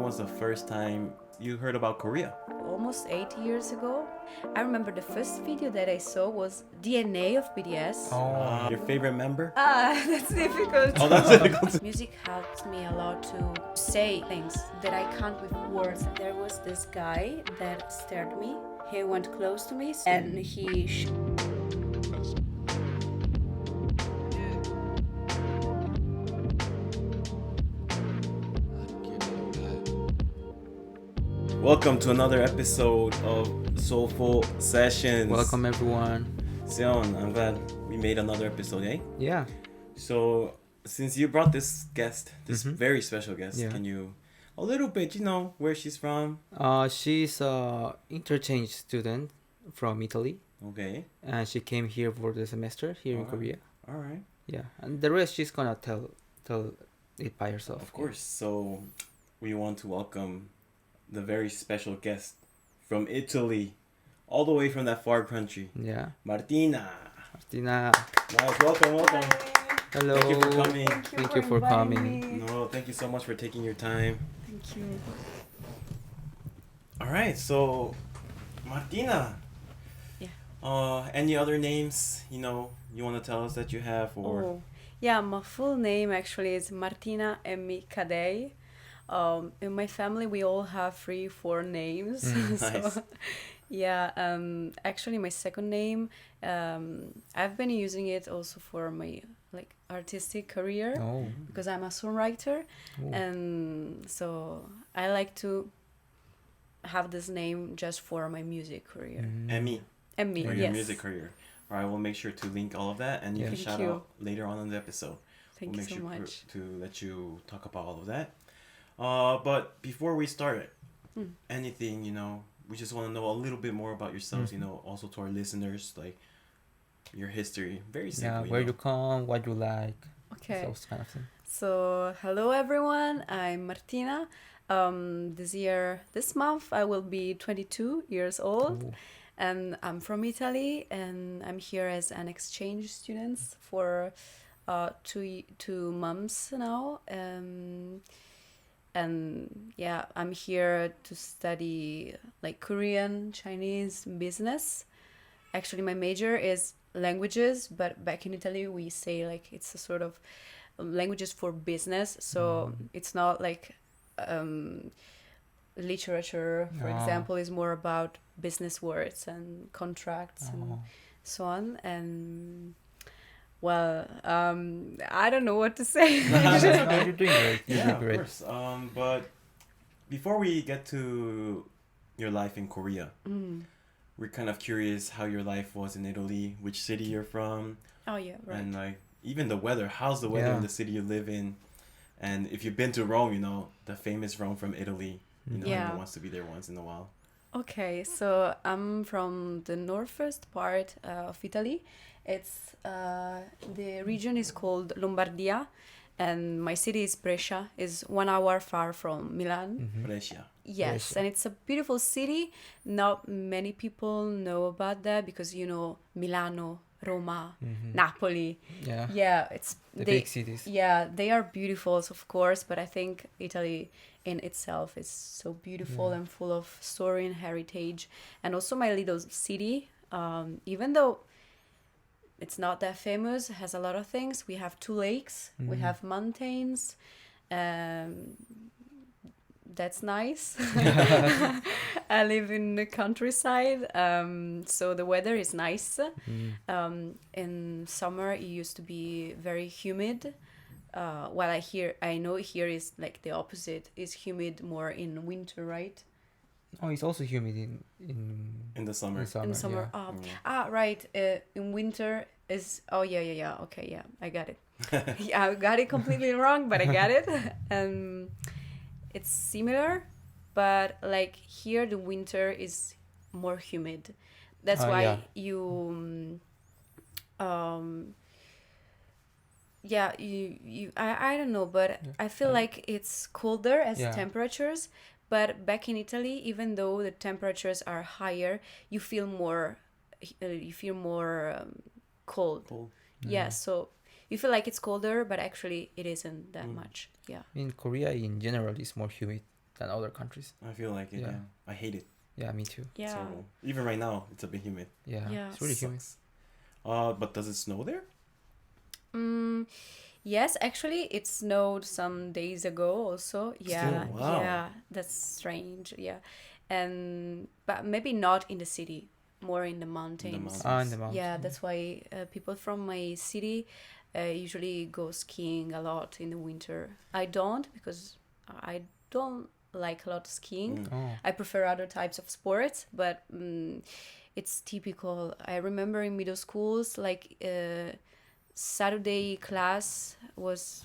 was the first time you heard about Korea? Almost 8 years ago. I remember the first video that I saw was DNA of BTS. Your favorite member? That's difficult. Oh, that's difficult. Music helps me a lot to say things that I can't with words. There was this guy that stared me. He went close to me and he Welcome to another episode of Seoulful Sessions. Welcome everyone. Seon, I'm glad we made another episode, eh? Yeah. So, since you brought this guest, this very special guest, Yeah. can you, a little bit, where she's from? She's a interchange student from Italy, Okay. and she came here for the semester here in Korea. All right. Yeah, and the rest she's gonna tell it by herself. Of course. So, we want to welcome the very special guest from Italy, all the way from that far country, Yeah. Martina. Martina. Nice. Welcome. Hello. Thank you for coming. Thank you for coming. No, thank you so much for taking your time. Thank you. All right, so Martina. Yeah. Any other names, you want to tell us that you have, or? Oh, yeah, my full name actually is Martina Emmi Kadei. In my family, we all have 3-4 names. Nice. Yeah, actually, my second name, I've been using it also for my artistic career Oh. because I'm a songwriter, Oh. and so I like to have this name just for my music career. Emmy, Emmi, for yes. your music career. All right, we'll make sure to link all of that, and you Yeah. can Thank shout you. out later on in the episode. Thank we'll you make so sure much. to let you talk about all of that. But before we start anything, we just want to know a little bit more about yourselves, also to our listeners, like your history. Very simple. Yeah, where you come, what you like, Okay. those kind of things. So, hello everyone, I'm Martina. This month I will be 22 years old, Oh. and I'm from Italy, and I'm here as an exchange student for 2 months now. And yeah, I'm here to study Korean, Chinese, business. Actually, my major is languages, but back in Italy we say it's a sort of languages for business, so it's not literature, for example, is more about business words and contracts and so on. And well, I don't know what to say. No, you're doing great. You're Yeah, doing of great. course. But before we get to your life in Korea, we're kind of curious how your life was in Italy, which city you're from, Oh yeah, right. and even the weather. How's the weather in Yeah. the city you live in? And if you've been to Rome, the famous Rome from Italy. Yeah. Everyone wants to be there once in a while. Okay, so I'm from the northwest part of Italy. It's the region is called Lombardia, and my city is Brescia. Is 1 hour far from Milan. Brescia. Yes, Brescia. and it's a beautiful city. Not many people know about that because Milano, Roma, Napoli. Yeah. Yeah, it's The big cities. Yeah, they are beautiful, of course, but I think Italy in itself is so beautiful and full of story and heritage. And also my little city, even though it's not that famous, has a lot of things. We have 2 lakes, we have mountains. That's nice. I live in the countryside, so the weather is nice. In summer, it used to be very humid. While I know here is the opposite. Is humid more in winter, right? Oh, it's also humid In the summer. in summer. Yeah. Right. In winter is yeah. Okay, yeah, I got it. Yeah, I got it completely wrong, but I got it. It's similar, but here the winter is more humid. That's why yeah. you I don't know, but I feel like it's colder as Yeah. temperatures. But back in Italy, even though the temperatures are higher, you feel more cold. Cold. Yeah, so you feel like it's colder, but actually it isn't that much. Yeah. In Korea, in general, it's more humid than other countries. I feel like it. Yeah. Yeah. I hate it. Yeah, me too. Yeah. So even right now, it's a bit humid. Yeah, Yeah. it's really humid. Sucks. But does it snow there? Yes, actually, it snowed some days ago also. Yeah, Still? Wow. yeah, that's strange. Yeah, and but maybe not in the city, more in the mountains. mountains. In the mountains. Yeah, that's why people from my city usually go skiing a lot in the winter. I don't because I don't like a lot skiing. Oh. I prefer other types of sports, but it's typical. I remember in middle schools, like Saturday class was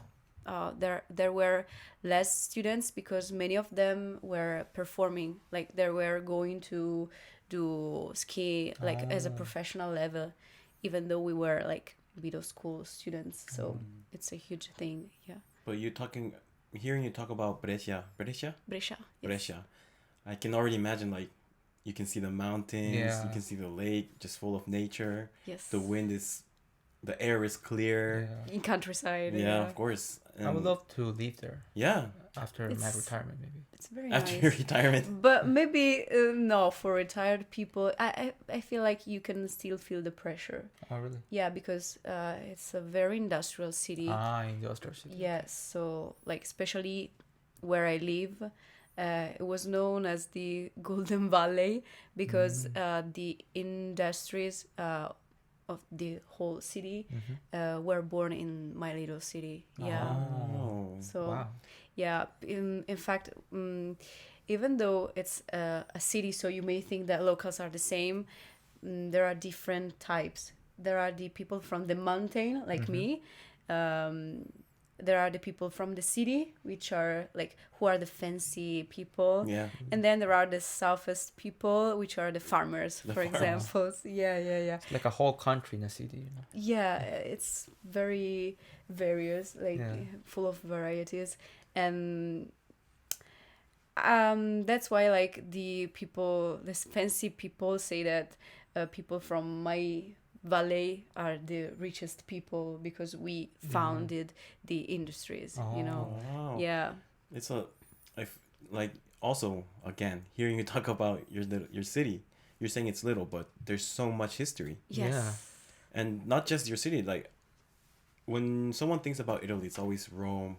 there were less students because many of them were performing, like they were going to do ski like as a professional level, even though we were like middle school students. So it's a huge thing. Yeah. But hearing you talk about Brescia. Brescia. Yes. Brescia. I can already imagine, like, you can see the mountains, Yeah. you can see the lake, just full of nature. Yes. The air is clear. Yeah. In countryside. Yeah, of course. I would love to live there Yeah, after my It's- retirement, maybe. It's very after nice. your retirement. But maybe no, for retired people, I feel like you can still feel the pressure. Oh, really? Yeah, because it's a very industrial city. Industrial city. Yes, so like especially where I live, it was known as the Golden Valley because the industries of the whole city were born in my little city. Yeah. Oh. So Wow. yeah, in fact, even though it's a city, so you may think that locals are the same, there are different types. There are the people from the mountain, like me. There are the people from the city, which are like who are the fancy people. Yeah. And then there are the southest people, which are the farmers, The for farmers. example. Yeah, yeah, yeah. It's like a whole country in a city, you know. Yeah, it's very various, like Yeah. full of varieties, and that's why like the fancy people say that people from my valley are the richest people because we founded the industries. You know, Wow. yeah, It's like also again hearing you talk about your city. You're saying it's little, but there's so much history, yes, Yeah. and not just your city. Like when someone thinks about Italy, it's always Rome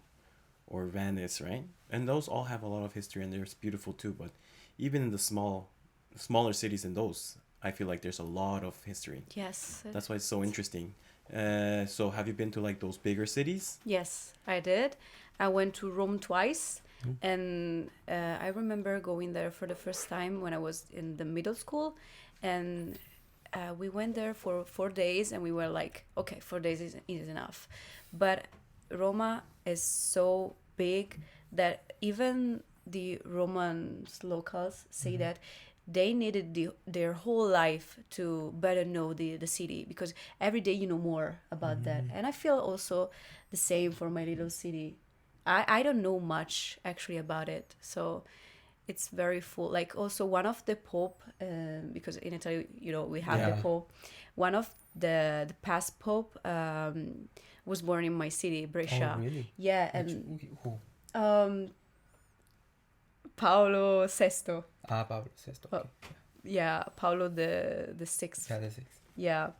or Venice, right? And those all have a lot of history, and they're beautiful too. But even in the smaller cities than those, I feel like there's a lot of history. yes. That's why it's so interesting. So have you been to like those bigger cities? Yes, I did. I went to Rome twice, and I remember going there for the first time when I was in the middle school, and we went there for 4 days, and we were like, okay, 4 days is enough. But Roma is so big that even the Romans locals say that they needed their whole life to better know the city, because every day you know more about that. And I feel also the same for my little city. I don't know much actually about it, so it's very full. Like also one of the Pope, because in Italy, you know, we have the Yeah. Pope. One of the past Pope was born in my city, Brescia. Oh, really? Yeah, Which- and who? Paolo VI. Pablo Sesto. Oh. Okay. Yeah, Paolo the sixth. Yeah, that's it. Yeah,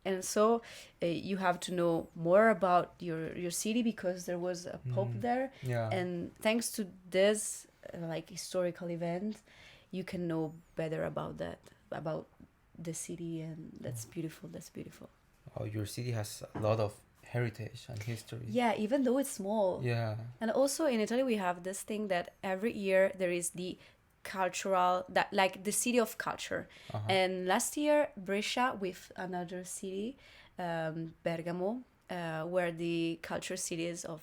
and so you have to know more about your city because there was a pope there, Yeah. and thanks to this like historical event, you can know better about the city, and that's beautiful. That's beautiful. Oh, your city has a lot of heritage and history. Yeah, even though it's small. Yeah. And also in Italy, we have this thing that every year there is the cultural, that like the city of culture. And last year, Brescia with another city, Bergamo, were the culture cities of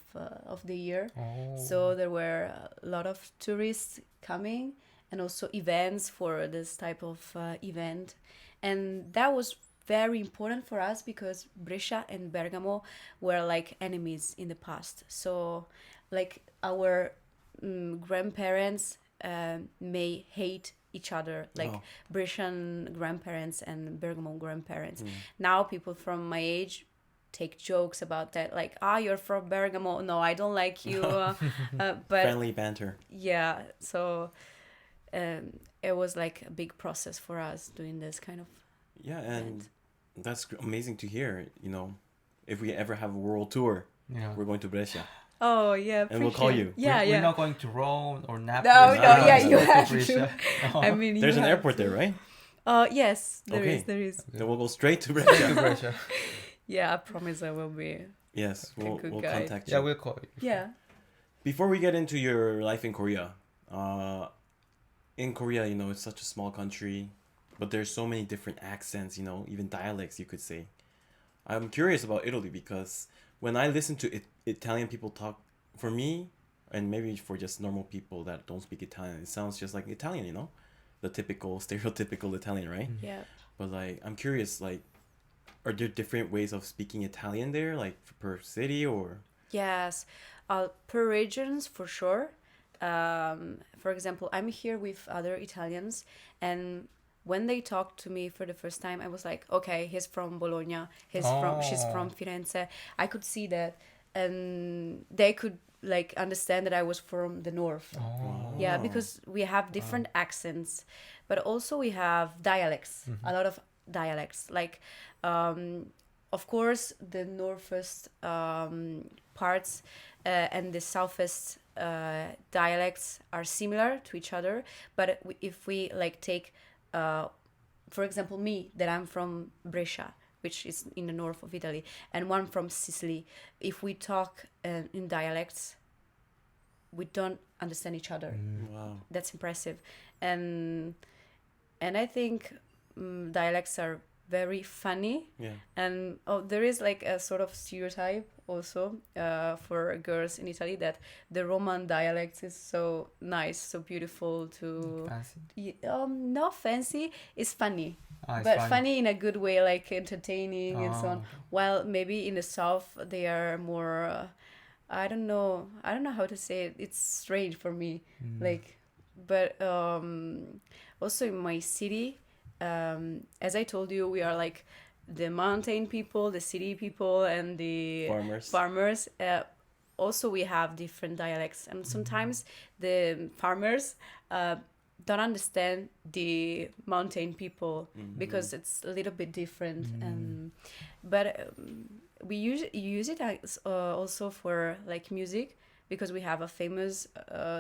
the year. Oh. So there were a lot of tourists coming, and also events for this type of event, and that was very important for us because Brescia and Bergamo were like enemies in the past. So like our grandparents may hate each other, like Oh. Brescian grandparents and Bergamo grandparents. Now people from my age take jokes about that, like, you're from Bergamo, no, I don't like you. But Friendly banter. yeah, so it was like a big process for us doing this kind of Yeah, and event. that's amazing to hear. You know, if we ever have a world tour, Yeah. we're going to Brescia. Oh yeah, And we'll call appreciate- you. Yeah, we're yeah. not going to Rome or Naples. No, yeah, no, you Let's go have Brescia. to. I mean, There's you an have airport to. there, right? Yes, there Okay. is, there is. Then we'll go straight to To Brescia. Brescia. Yeah, I promise I will be. Yes, Okay, we'll good we'll guy. contact you. Yeah, we'll call you. Yeah. Before we get into your life in Korea, in Korea, you know, it's such a small country, but there's so many different accents, you know, even dialects, you could say. I'm curious about Italy because when I listen to Italian people talk, for me, and maybe for just normal people that don't speak Italian, it sounds just like Italian, you know, the typical, stereotypical Italian, right? Yeah. But like, I'm curious, like, are there different ways of speaking Italian there, like per city or? Yes. Per regions, for sure. For example, I'm here with other Italians, and when they talked to me for the first time, I was like, okay, he's from Bologna, she's from Firenze. I could see that, and they could like understand that I was from the north. Oh. Yeah, because we have different accents, but also we have dialects, a lot of dialects. Like, of course, the northest parts and the southest dialects are similar to each other. But if we like take, for example, me, that I'm from Brescia, which is in the north of Italy, and one from Sicily, if we talk in dialects, we don't understand each other. Wow. That's impressive. And I think dialects are very funny. Yeah. And there is like a sort of stereotype also for girls in Italy that the Roman dialect is so nice, so beautiful to Fancy. not fancy, it's funny. It's But funny in a good way, like entertaining and so on. okay. While maybe in the south they are more I don't know how to say it. It's strange for me. Like, but also in my city, as I told you, we are like the mountain people, the city people, and the farmers. Also, we have different dialects, and sometimes the farmers don't understand the mountain people because it's a little bit different. But we use it as, also for like music, because we have a famous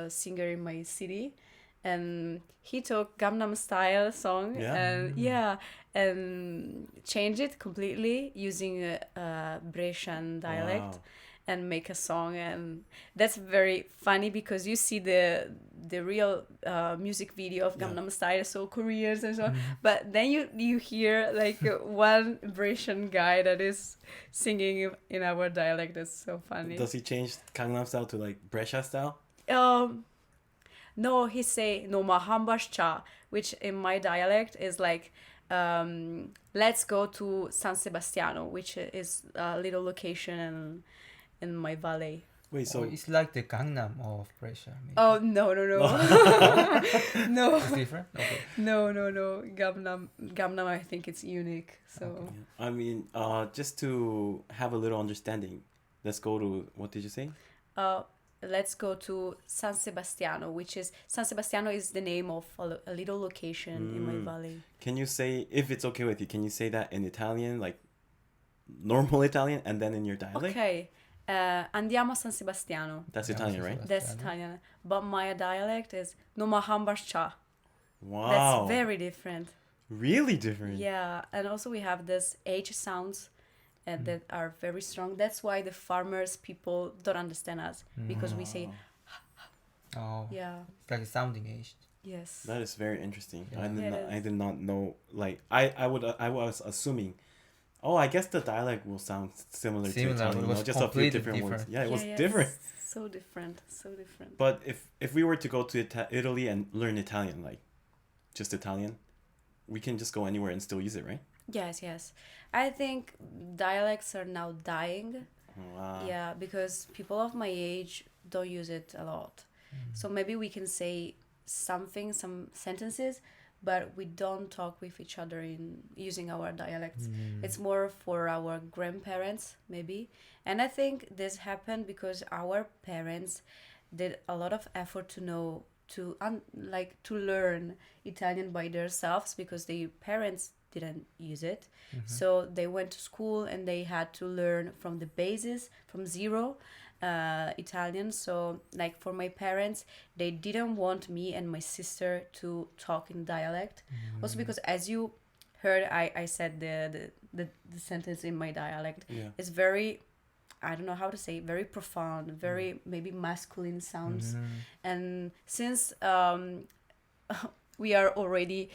singer in my city, and he took Gangnam Style song and changed it completely using a Brescian dialect. Wow. And make a song, and that's very funny because you see the real music video of Gangnam Style, so Koreans and so on, but then you hear like one Brescian guy that is singing in our dialect. That's so funny. Does he change Gangnam Style to like Brescia style? No, he say no mahambascha, which in my dialect is like let's go to San Sebastiano, which is a little location in my valley. Wait, so it's like the Gangnam of Brescia. Maybe. Oh no no It's different. Okay. no Gangnam I think it's unique, so Okay. I mean, just to have a little understanding, let's go to, what did you say? let's go to San Sebastiano, which is San Sebastiano is the name of a little location in my valley. Can you say, if it's okay with you, can you say that in Italian, like normal Italian, and then in your dialect? Okay. Andiamo a San Sebastiano. That's Italian, right? That's Italian. But my dialect is no mahambascha. Wow. That's very different. Really different. Yeah, and also we have this H sounds that are very strong. That's why the farmers people don't understand us, because we say Oh. yeah. It's like a sounding age. Yes. That is very interesting. Yeah. I did not know. Like I was assuming. Oh, I guess the dialect will sound similar to Italian. It You was know, just a few completely different words. different. Yeah, it was Yeah, different. So different. So different. But if we were to go to Italy and learn Italian, like just Italian, we can just go anywhere and still use it, right? Yes. I think dialects are now dying. Wow. Yeah, because people of my age don't use it a lot. So maybe we can say some sentences, but we don't talk with each other in using our dialects. It's more for our grandparents, maybe. And I think this happened because our parents did a lot of effort to know to learn Italian by themselves because their parents didn't use it. So they went to school and they had to learn from the basis, from zero, Italian. So like for my parents, they didn't want me and my sister to talk in dialect. Also because as you heard, I said the sentence in my dialect. Yeah. It's very, I don't know how to say, very profound, very maybe masculine sounds. And since we are already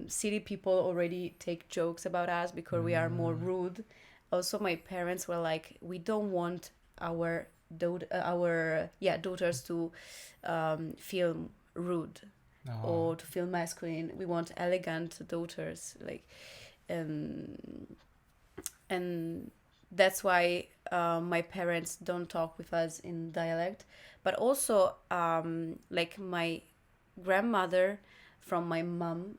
city people already take jokes about us because we are more rude. Also, my parents were like, we don't want our daughters to feel rude or to feel masculine. We want elegant daughters, like, and that's why my parents don't talk with us in dialect. But also, like my grandmother from my mom,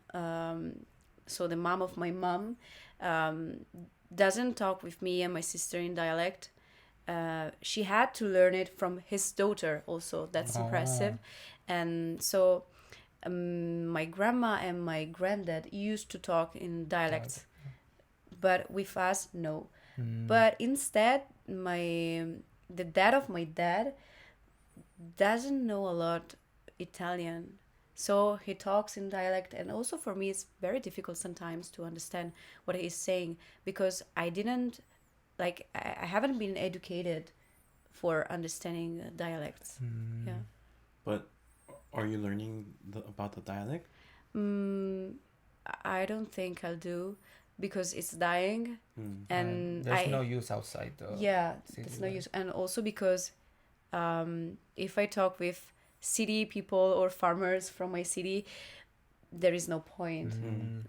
so the mom of my mom, doesn't talk with me and my sister in dialect. She had to learn it from his daughter also. That's impressive. And so my grandma and my granddad used to talk in dialects, but with us, no. But instead, the dad of my dad doesn't know a lot Italian. So he talks in dialect, and also for me it's very difficult sometimes to understand what he's saying because I haven't been educated for understanding dialects. Yeah. But are you learning about the dialect? I don't think I'll do because it's dying, and there's no use outside the city, there's no use, and also because if I talk with city people or farmers from my city, there is no point.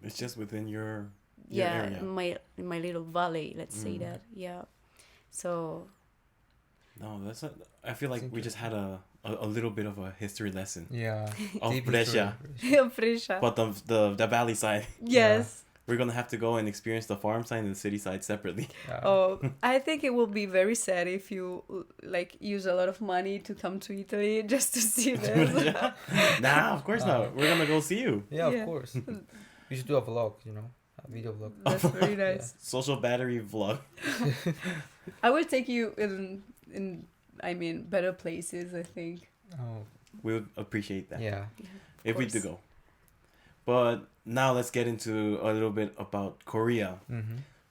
It's just within your area. in my little valley, let's say that. So no, I feel like we just had a little bit of a history lesson of Deep Brescia, Brescia. but the valley side, Yes. we're gonna have to go and experience the farm side and the city side separately. Oh, I think it will be very sad if you like use a lot of money to come to Italy just to see this. Nah, of course not. We're gonna go see you. Of course. We should do a vlog, a video vlog. That's very nice. Social battery vlog. I will take you in better places, I think. We would appreciate that. Yeah. If we do go. But now let's get into a little bit about Korea.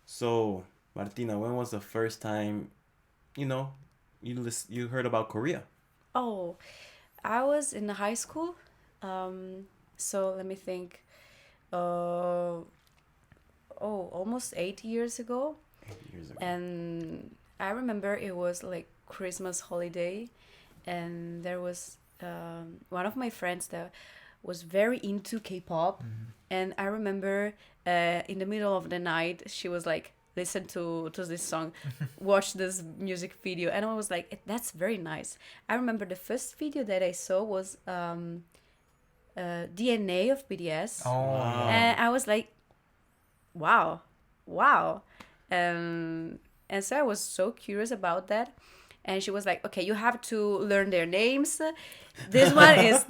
So, Martina, when was the first time, you heard about Korea? Oh, I was in high school. So let me think. Almost 8 years ago. 8 years ago. And I remember it was like Christmas holiday, and there was one of my friends that was very into K-pop, and I remember in the middle of the night she was like, listen to this song, watch this music video, and I was like, that's very nice. I remember the first video that I saw was DNA of BTS. Wow. And I was like, wow. And so I was so curious about that. And she was like, okay, you have to learn their names. This one is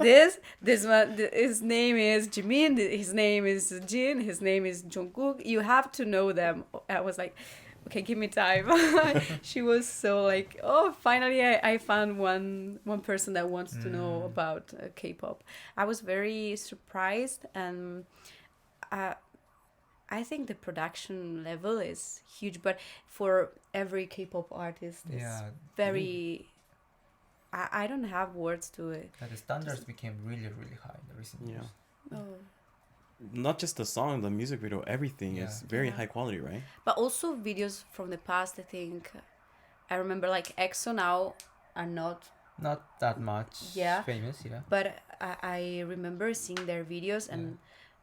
this one, his name is Jimin, his name is Jin, his name is Jungkook. You have to know them. I was like, okay, give me time. She was so like, oh, finally I found one person that wants to know about K-pop. I was very surprised, and I think the production level is huge, but for every K-pop artist, it's very... I don't have words to it. The standards became really, really high in the recent years. Oh. Not just the song, the music video, everything is very high quality, right? But also videos from the past, I think. I remember like EXO now are not that much famous, but I remember seeing their videos and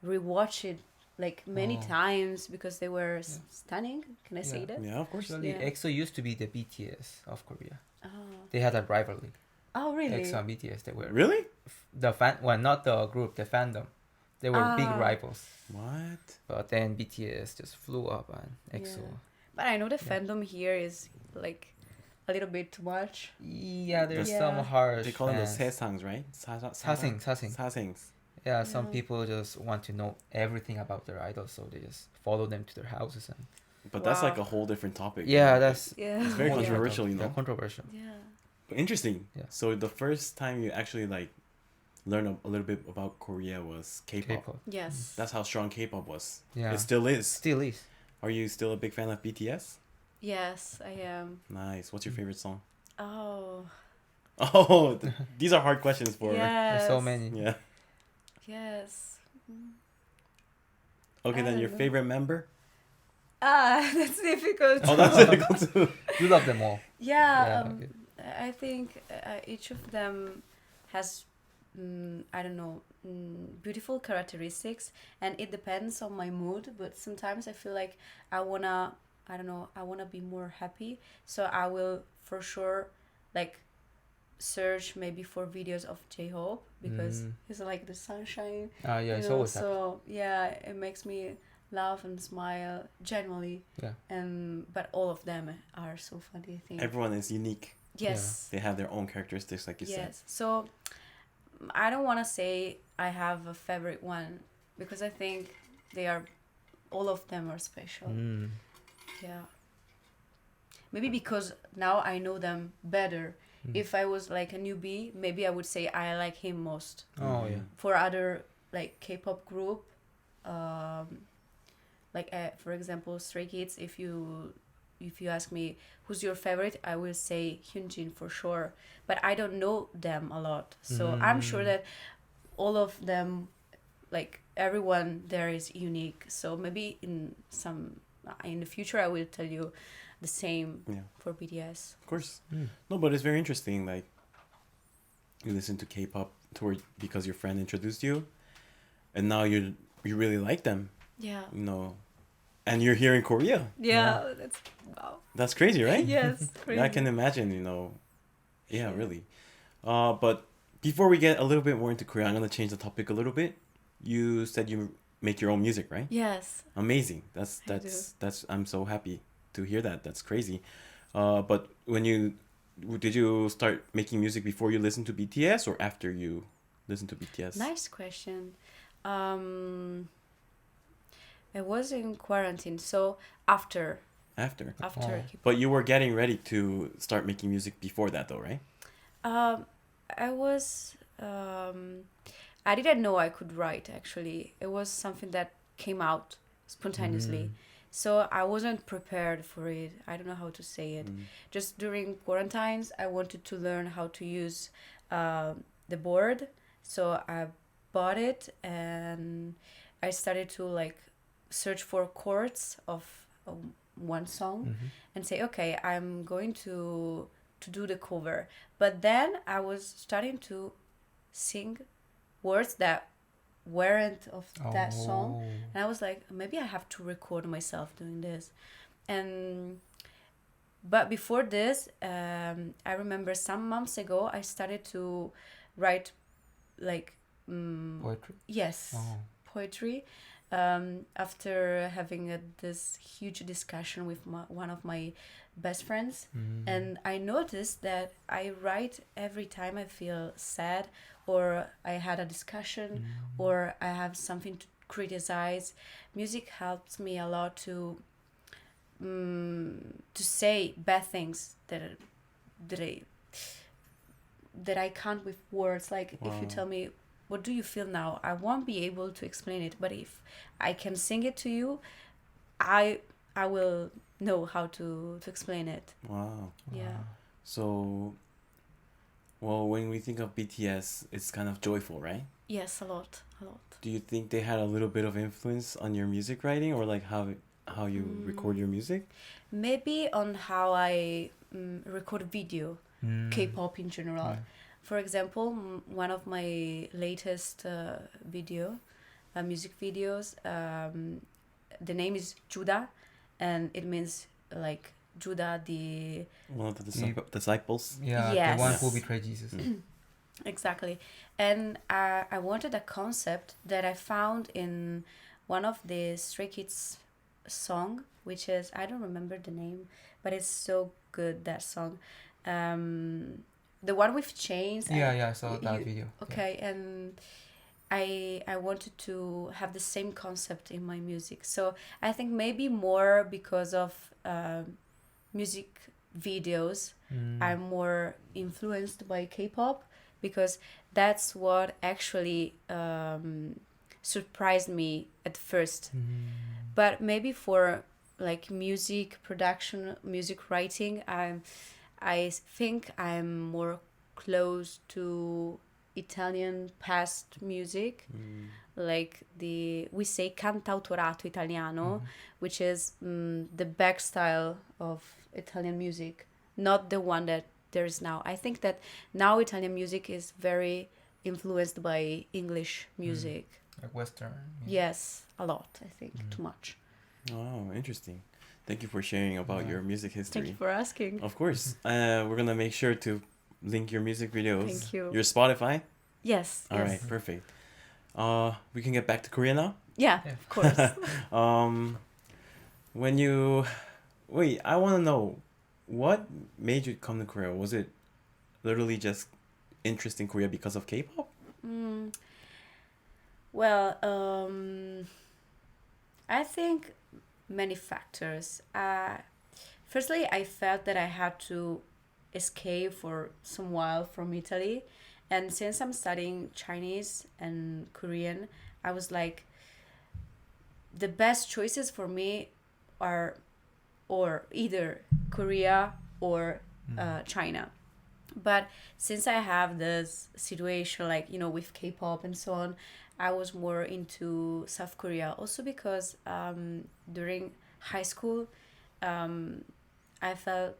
rewatch it like many times because they were stunning. Can I say that? Yeah, of course. Actually, EXO used to be the BTS of Korea. Oh. They had a rivalry. Oh, really? EXO and BTS, they were Really? not the group, the fandom. They were big rivals. What? But then BTS just flew up and EXO. Yeah. But I know the fandom here is like a little bit too much. Yeah, there's Yeah. some harsh They call them those fans. sasangs, right? Sasing. Sasangs. Yeah, some Yeah. people just want to know everything about their idols, so they just follow them to their houses and. But that's like Wow. a whole different topic. Yeah, you know? that's. Yeah. It's very whole different controversial, topic. you know? Yeah, controversial. Yeah. Interesting. Yeah. So the first time you actually like learned a little bit about Korea was K-pop. K-pop. Yes. That's how strong K-pop was. Yeah. It still is. Still is. Are you still a big fan of BTS? Yes, I am. Nice. What's your favorite song? Oh. Oh, these are hard questions for. Yes. There's so many. Yeah. Yes. Okay, I then don't your know. favorite member? That's difficult. Oh, that's difficult too. You love them all. Yeah, Yeah, okay. I think each of them has, I don't know, beautiful characteristics, and it depends on my mood. But sometimes I feel like I wanna be more happy, so I will for sure like search maybe for videos of J-Hope because he's like the sunshine. Yeah, you it's know, always happy. so yeah, it makes me laugh and smile genuinely. Yeah. But all of them are so funny, I think. Everyone is unique. Yes. They have their own characteristics, like you said. Yes. So I don't want to say I have a favorite one because I think all of them are special. Yeah. Maybe because now I know them better. If I was like a newbie, maybe I would say I like him most. Oh yeah. For other like K-pop group, like for example Stray Kids, if you ask me who's your favorite, I will say Hyunjin for sure, but I don't know them a lot, so I'm sure that all of them, like everyone there is unique, so maybe in the future I will tell you the same for BTS. Of course. No, but it's very interesting. Like, you listen to K-pop because your friend introduced you, and now you really like them. Yeah. You know, and you're here in Korea. Yeah. That's wow. That's crazy, right? Yes. Crazy. I can imagine. You know, yeah, really. But before we get a little bit more into Korea, I'm gonna change the topic a little bit. You said you make your own music, right? Yes. Amazing. That's I'm so happy to hear that. That's crazy. But did you start making music before you listened to BTS or after you listened to BTS? Nice question. I was in quarantine, so after. After. Oh. But you were getting ready to start making music before that, though, right? I was. I didn't know I could write. Actually, it was something that came out spontaneously. So I wasn't prepared for it. I don't know how to say it. Just during quarantines, I wanted to learn how to use the board. So I bought it and I started to like search for chords of one song and say, okay, I'm going to do the cover. But then I was starting to sing words that weren't of that song, and I was like, maybe I have to record myself doing this. But before this, I remember some months ago I started to write like Poetry. Yes, poetry. After having this huge discussion with one of my best friends, and I noticed that I write every time I feel sad or I had a discussion or I have something to criticize. Music helps me a lot to say bad things that I can't with words. Like if you tell me, what do you feel now? I won't be able to explain it, but if I can sing it to you, I will know how to explain it. Wow. Yeah. So, well, when we think of BTS, it's kind of joyful, right? Yes, a lot. Do you think they had a little bit of influence on your music writing, or like how you record your music? Maybe on how I record video, K-pop in general. Right. For example, one of my latest music videos, the name is Judah, and it means like Judah, the One of the disciples. Yeah, Yes. the one who betrayed Jesus. Exactly. And I wanted a concept that I found in one of the Stray Kids song, which is, I don't remember the name, but it's so good, that song. The one with chains. Yeah, And yeah, I saw that you, video. Yeah. okay, and I wanted to have the same concept in my music. So I think maybe more because of music videos, I'm more influenced by K-pop, because that's what actually surprised me at first. But maybe for like music production, music writing, I think I'm more close to Italian past music, like we say cantautorato italiano, which is the back style of Italian music, not the one that there is now. I think that now Italian music is very influenced by English music. Like Western music. Yes, a lot. I think too much. Oh, interesting. Thank you for sharing about your music history. Thank you for asking. Of course. We're gonna make sure to link your music videos. Thank you. Your Spotify. Yes. All right, perfect. We can get back to Korea now. Yeah, Yeah. of course. When you wait, I want to know what made you come to Korea. Was it literally just interest in Korea because of K-pop? Well, I think many factors. Firstly, I felt that I had to escape for some while from Italy. And since I'm studying Chinese and Korean, I was like, the best choices for me are or either Korea or China. But since I have this situation, like, with K-pop and so on, I was more into South Korea. Also because during high school, I felt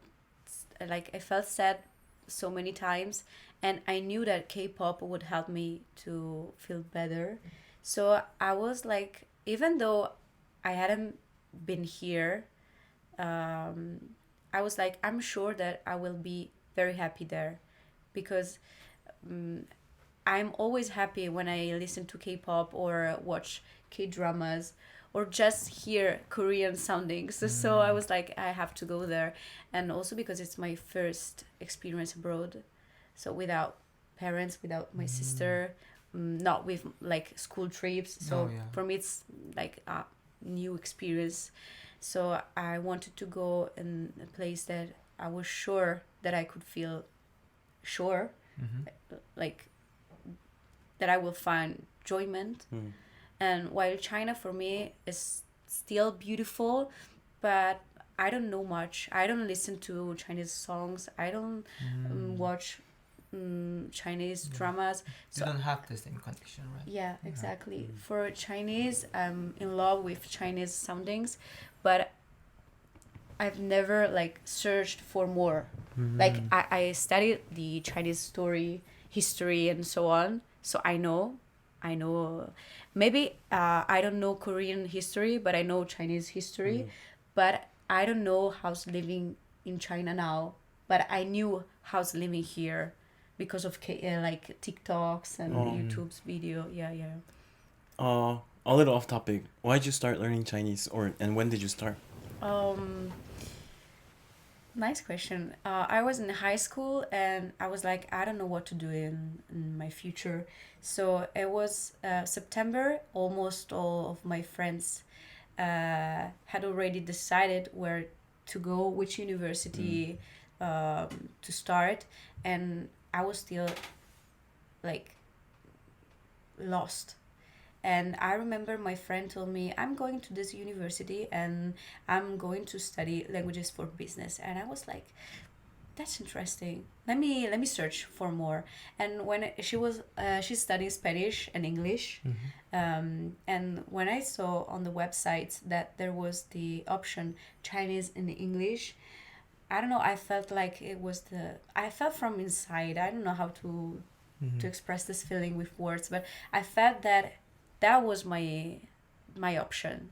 I felt sad so many times, and I knew that K-pop would help me to feel better. So I was like, even though I hadn't been here, I was like, I'm sure that I will be very happy there, because I'm always happy when I listen to K-pop or watch K-dramas or just hear Korean soundings. So I was like, I have to go there. And also because it's my first experience abroad. So without parents, without my sister, not with like school trips. So Oh, yeah. for me, it's like a new experience. So I wanted to go in a place that I was sure that I could feel sure, like that I will find enjoyment. And while China for me is still beautiful, but I don't know much. I don't listen to Chinese songs. I don't watch Chinese dramas. You don't have the same connection, right? Yeah, exactly. For Chinese, I'm in love with Chinese soundings, but I've never like searched for more. Like I studied the Chinese story, history, and so on. So I know. Maybe I don't know Korean history, but I know Chinese history. But I don't know how's living in China now. But I knew how's living here because of like TikToks and YouTube's video. Yeah. A little off topic. Why'd you start learning Chinese, and when did you start? Nice question. I was in high school and I was like, I don't know what to do in my future. So it was September. Almost all of my friends had already decided where to go, which university to start. And I was still like lost. And I remember my friend told me, I'm going to this university and I'm going to study languages for business. And I was like, that's interesting. Let me search for more. And when she's studying Spanish and English, and when I saw on the website that there was the option Chinese and English, I don't know. I felt like I felt from inside. I don't know how to express this feeling with words, but I felt that was my option.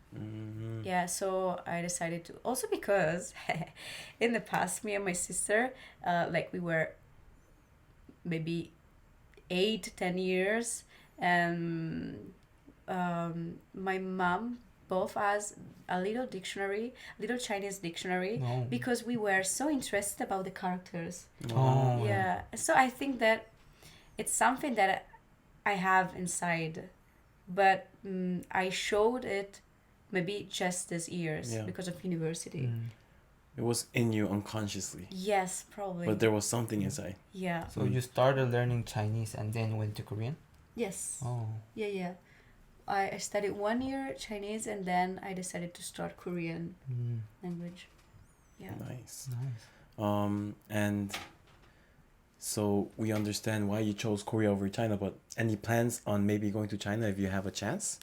Yeah, so I decided to, also because in the past me and my sister like we were maybe 8-10 years, and my mom both us a little dictionary, little Chinese dictionary, No. because we were so interested about the characters. Oh. Yeah, so I think that it's something that I have inside, but I showed it maybe just this years Yeah. because of university. Mm. It was in you unconsciously, Yes, probably. but there was something inside. Yeah. So you started learning Chinese and then went to Korean? Yes. Oh. Yeah. I studied 1 year Chinese, and then I decided to start Korean language. Yeah. Nice. Nice. And so we understand why you chose Korea over China, but any plans on maybe going to China if you have a chance?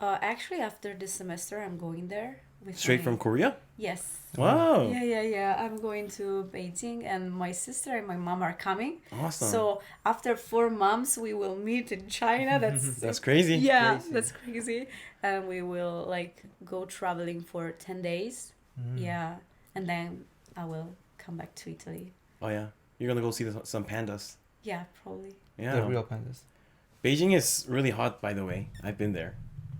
Actually, after this semester, I'm going there with Straight my... from Korea? Yes. Wow. Yeah. I'm going to Beijing, and my sister and my mom are coming. Awesome. So after 4 months, we will meet in China. That's crazy. Yeah, Crazy. that's crazy. And we will like go traveling for 10 days. Yeah, and then I will come back to Italy. Oh yeah. You're gonna go see some pandas. Yeah, probably. Yeah. The real pandas. Beijing is really hot, by the way. I've been there,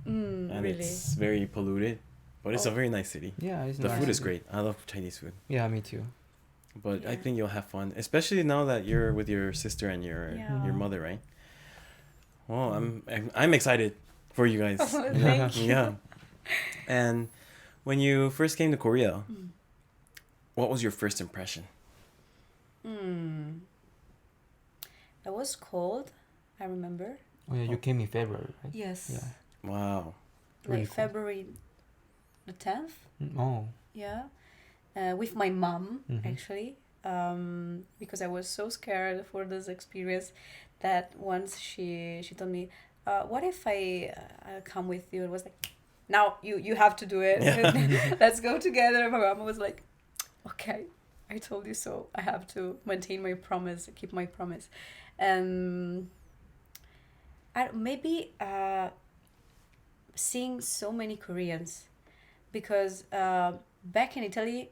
and Really? it's very polluted, but it's a Oh. very nice city. Yeah, it's The nice. food is great. I love Chinese food. Yeah, me too. But I Yeah. think you'll have fun, especially now that you're with your sister and your Yeah. mother, right? Well, I'm excited for you guys. Thank you. Yeah. And when you first came to Korea, what was your first impression? It was cold, I remember. Oh yeah, you came in February, right? Yes. Yeah. Wow. Really Like cool. February the 10th. Oh. Yeah. With my mom, Mhm. actually. Because I was so scared for this experience that once she told me, what if I come with you? It was like, now you have to do it. Let's go together. My mom was like, okay, I told you so. I have to maintain my promise, keep my promise. And maybe seeing so many Koreans, because back in Italy,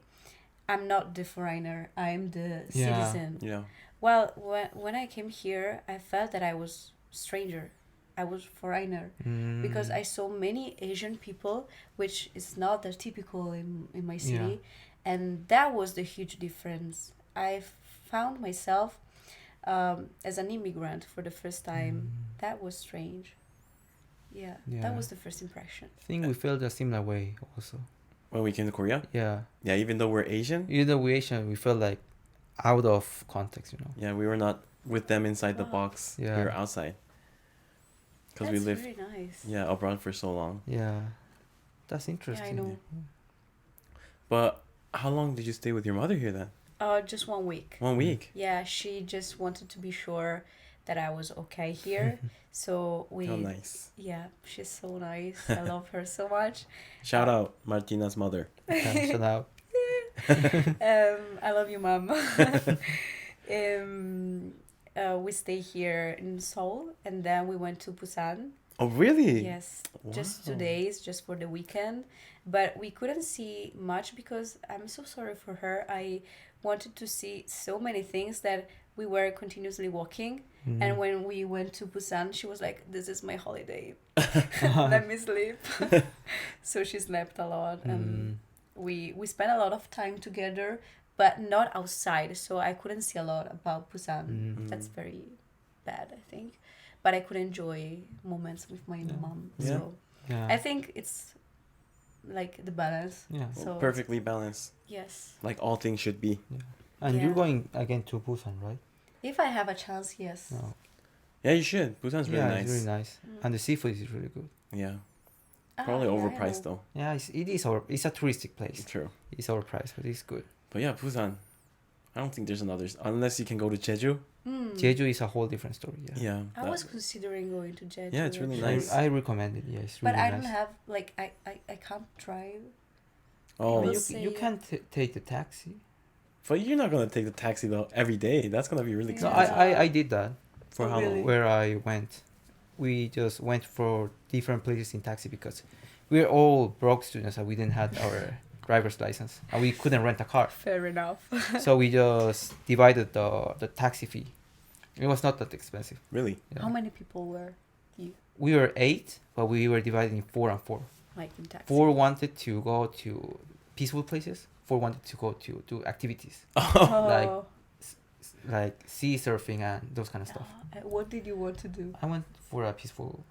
I'm not the foreigner. I'm the Yeah. citizen. Yeah. Well, when I came here, I felt that I was stranger. I was foreigner because I saw many Asian people, which is not the typical in my city, and that was the huge difference. I found myself as an immigrant for the first time. That was strange. Yeah, Yeah. that was the first impression. I think we felt a similar way also. When we came to Korea? Yeah. Yeah, even though we're Asian? Even though we're Asian, we felt like out of context, you know. Yeah, we were not with them inside the Wow. box. Yeah. We were outside. Because we That's lived very nice. abroad for so long. Yeah. That's interesting. know. But how long did you stay with your mother here then? Just 1 week. 1 week? Yeah, she just wanted to be sure that I was okay here. So we... Oh, nice. Yeah, she's so nice. I love her so much. Shout out Martina's mother. Yeah, so now, I love you, Mom. We stay here in Seoul, and then we went to Busan. Oh, really? Yes, just Wow. 2 days, just for the weekend. But we couldn't see much because I'm so sorry for her. I wanted to see so many things that we were continuously walking. And when we went to Busan, she was like, "This is my holiday. Let me sleep." So she slept a lot, and we spent a lot of time together, but not outside. So I couldn't see a lot about Busan. That's very bad, I think. But I could enjoy moments with my mom. Yeah. So yeah. I think it's like the balance. Yeah. So Perfectly balanced. yes, Like all things should be. And Yeah. you're going again to Busan, right? if I have a chance, yes. No. Yeah, you should. Busan's really Yeah, nice. it's really nice. And the seafood is really good. Yeah. Ah, Probably yeah, I overpriced know. though. Yeah, it's a touristic place. True. It's overpriced, but it's good. But yeah, Busan. I don't think there's another unless you can go to Jeju. Jeju is a whole different story. Yeah. Yeah. I that- was considering going to Jeju. Yeah, it's really actually. nice. I recommend it. Yeah, it's really But I nice. don't have like I can't drive. Oh, Will you, say- you can take the taxi. but you're not gonna take the taxi though every day. That's gonna be really Yeah. No, expensive. I did that. For Oh, how really? long? Where I went, we just went for different places in taxi because we're all broke students and we didn't have our driver's license and we couldn't rent a car. Fair enough. So we just divided the taxi fee It was not that expensive. Really? Yeah. How many people were you, We were 8, but we were divided in 4 and 4. like, in taxi? 4 wanted to go to peaceful places. 4 wanted to go to do activities Oh. like sea surfing and those kind of stuff. What did you want to do? I went for a peaceful.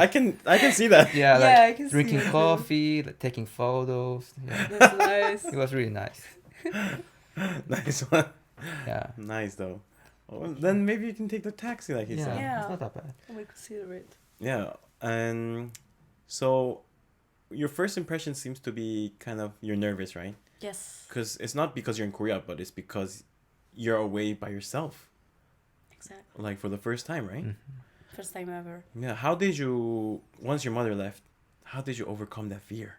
I can see that. Yeah, Yeah, like I can see drinking it too. coffee, like taking photos. Yeah, That's nice. it was really nice. Nice one. Yeah. Nice though. Oh, then maybe you can take the taxi, like you Yeah, said. Yeah. it's not that bad. We consider it. Yeah, and so your first impression seems to be kind of you're nervous, right? Yes. Because it's not because you're in Korea, but it's because you're away by yourself, Exactly. like for the first time, right? Mhm. First time ever. Yeah. How did you, once your mother left, how did you overcome that fear?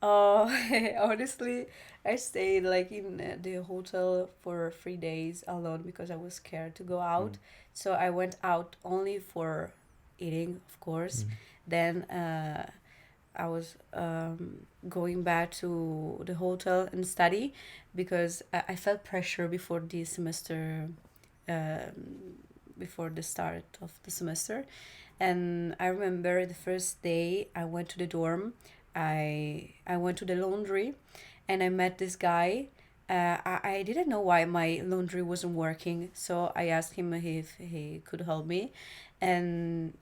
Honestly, I stayed like in the hotel for 3 days alone because I was scared to go out. So I went out only for eating, of course. Mm. Then I was going back to the hotel and study because I felt pressure before the semester, before the start of the semester. And I remember the first day I went to the dorm, I went to the laundry and I met this guy. I didn't know why my laundry wasn't working, so I asked him if he could help me. And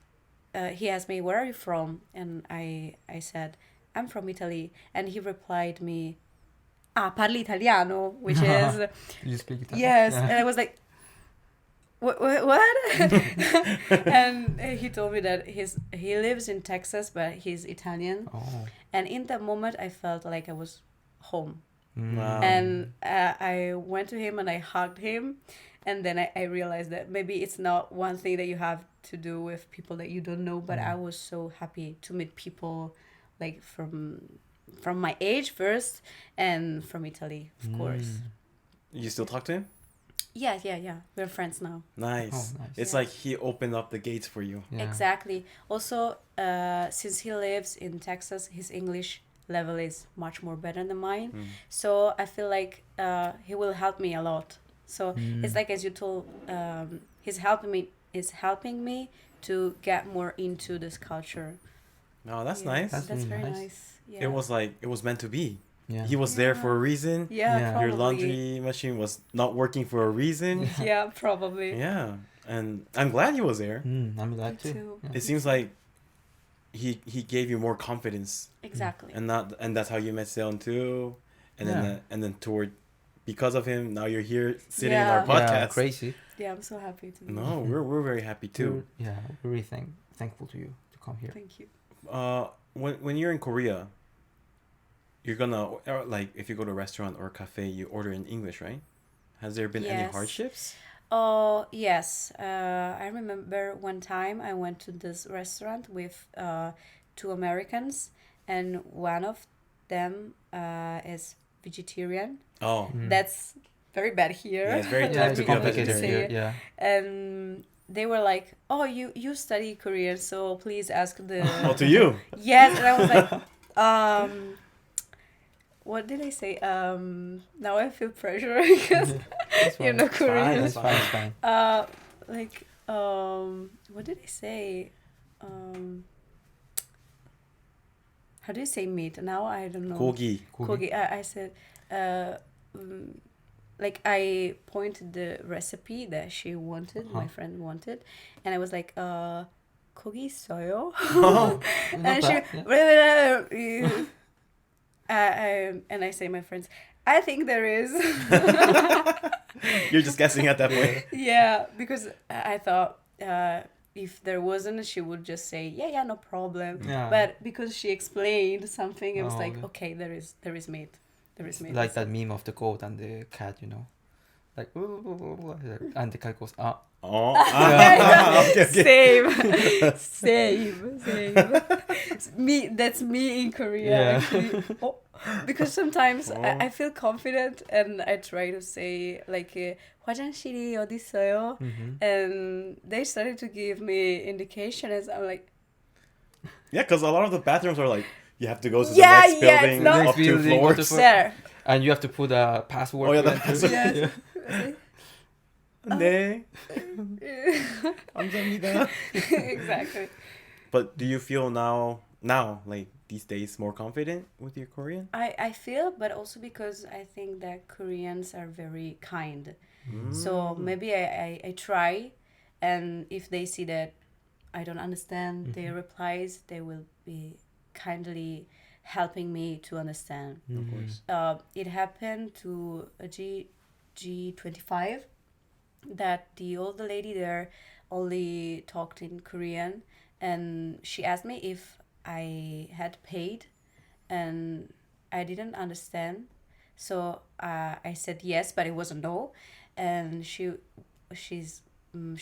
he asked me, "Where are you from?" And I said, "I'm from Italy." And he replied me, "Ah, parli italiano," which is, You speak Italian? yes. Yeah. And I was like, what? And he told me that he lives in Texas, but he's Italian. Oh. And in that moment, I felt like I was home. Mm. Wow. And I went to him and I hugged him. And then I realized that maybe it's not one thing that you have to do with people that you don't know, but I was so happy to meet people like from my age first and from Italy, of course. You still talk to him? Yeah. We're friends now. Nice. Oh, nice. It's Yeah. like he opened up the gates for you. Yeah. Exactly. Also, since he lives in Texas, his English level is much more better than mine. So I feel like he will help me a lot. So it's like, as you told, he's helping me to get more into this culture. Oh, that's Yeah, nice. That's That's really very nice. nice. Yeah. It was like, it was meant to be. Yeah. He was there for a reason. Yeah, Yeah. probably. Your laundry machine was not working for a reason. Yeah, probably. Yeah. And I'm glad he was there. I'm glad Me too. too. Yeah. It seems like he gave you more confidence, Exactly. and that's how you met Seon too, and then toward, because of him now you're here sitting in our Yeah. podcast. Yeah, crazy. Yeah, I'm so happy to be No, we're very happy too. Yeah, we're really thankful to you to come here. Thank you. When you're in Korea, you're gonna, or like if you go to a restaurant or a cafe, you order in English, right? Has there been any Yes. hardships? Oh, yes. I remember one time I went to this restaurant with 2 Americans, and one of them is vegetarian. Oh, That's very bad here. Yeah, it's very Yeah, tough it's to be a complicated vegetarian. here. Yeah. And they were like, "Oh, you study Korean, so please ask the..." oh, to you. Yes, and I was like, what did I say? Now I feel pressure because That's you fine. know It's Korean. fine, It's fine. It's fine. Like, what did I say? How do you say meat? Now I don't know. Kogi. Kogi. I said, like, I pointed the recipe that she wanted, my friend wanted, and I was like, kogi soyo. Oh, And Not she, bad, yeah. and I say, my friends, I think there is. you're just guessing at that point. Yeah, because I thought if there wasn't, she would just say, yeah, no problem. Yeah. But because she explained something, I was Oh, like, okay. okay, there is meat. There is meat. Like that meme of the goat and the cat, you know, like and the cat goes ah. Oh, okay. Same. Me, that's me in Korea. Yeah. Actually. Oh, because sometimes Oh. I feel confident and I try to say like 화장실이 어디 있어요? And they started to give me indications. I'm like, Yeah, because a lot of the bathrooms are like, you have to go to the Yeah, next yeah, building, it's not- up 2 Next building, floors. what there. And you have to put a password. Oh, yeah, to the enter. password. Yes. Yeah. 네. 감사합니다. Exactly. But do you feel now, like these days, more confident with your Korean? I feel, but also because I think that Koreans are very kind. So maybe I try, and if they see that I don't understand their replies, they will be kindly helping me to understand. Of course. It happened to a G25 that the older lady there only talked in Korean, and she asked me if I had paid, and I didn't understand. So I said yes, but it was a no, and she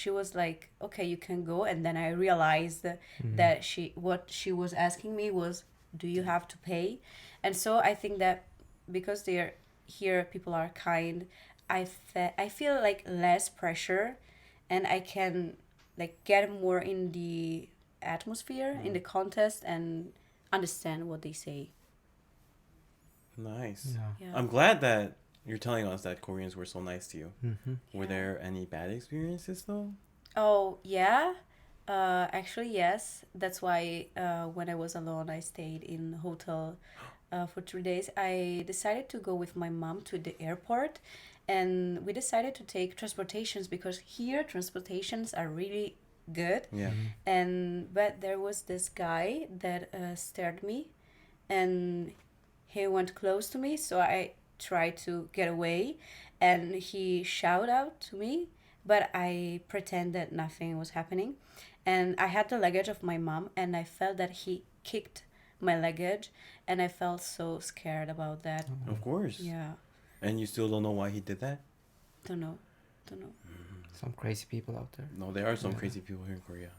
was like, okay, you can go. And then I realized that what she was asking me was, do you have to pay? And so I think that because they're here, people are kind. I feel like less pressure, and I can like get more in the atmosphere, in the contest, and understand what they say. Nice. Yeah. Yeah. I'm glad that you're telling us that Koreans were so nice to you. Mm-hmm. Were there any bad experiences though? Oh, yeah. Actually, yes. That's why when I was alone, I stayed in a hotel for 3 days. I decided to go with my mom to the airport, and we decided to take transportations because here transportations are really good. Yeah. And but there was this guy that stared me, and he went close to me, so I tried to get away, and he shouted out to me, but I pretend that nothing was happening. And I had the luggage of my mom, and I felt that he kicked my luggage, and I felt so scared about that. Of course. Yeah, And you still don't know why he did that? don't know, don't know. Some crazy people out there. No, there are some Yeah. crazy people here in Korea.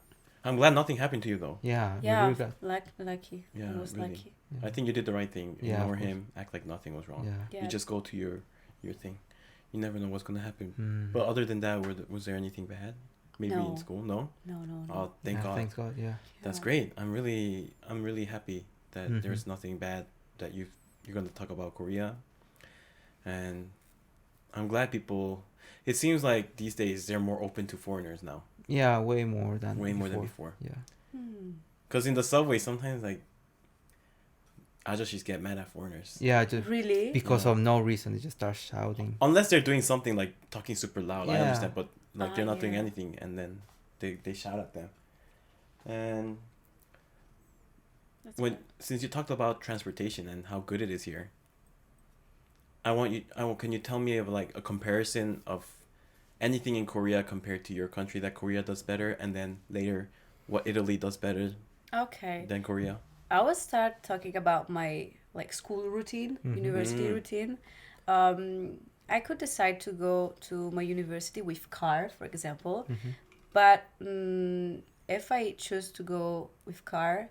I'm glad nothing happened to you though. Yeah. we Yeah, really got- lucky. Yeah, I was really. lucky. yeah. I think you did the right thing. Yeah, of Ignore course. him, act like nothing was wrong. Yeah. Yeah. You just go to your thing. You never know what's gonna happen. Mm. But other than that, was there anything bad? Maybe No. in school? No. No, no, no. Oh, thank Yeah, God. Thank God. Yeah. That's Yeah. great. I'm really happy that Mhm. there's nothing bad that you're gonna talk about Korea, and I'm glad people. It seems like these days they're more open to foreigners now, Yeah. Way more than. way more than before. Yeah. Hmm. Cause in the subway sometimes like, 아저씨s get mad at foreigners. Yeah. Just Really? because Yeah. of no reason, they just start shouting. Unless they're doing something like talking super loud, I Yeah. understand, but like they're not doing yeah. anything, and then they shout at them. And That's when good. since you talked about transportation and how good it is here, can you tell me of like a comparison of anything in Korea compared to your country that Korea does better, and then later what Italy does better Okay. than Korea? I will start talking about my like school routine, university Mm. routine. I could decide to go to my university with car, for example, but if I choose to go with car,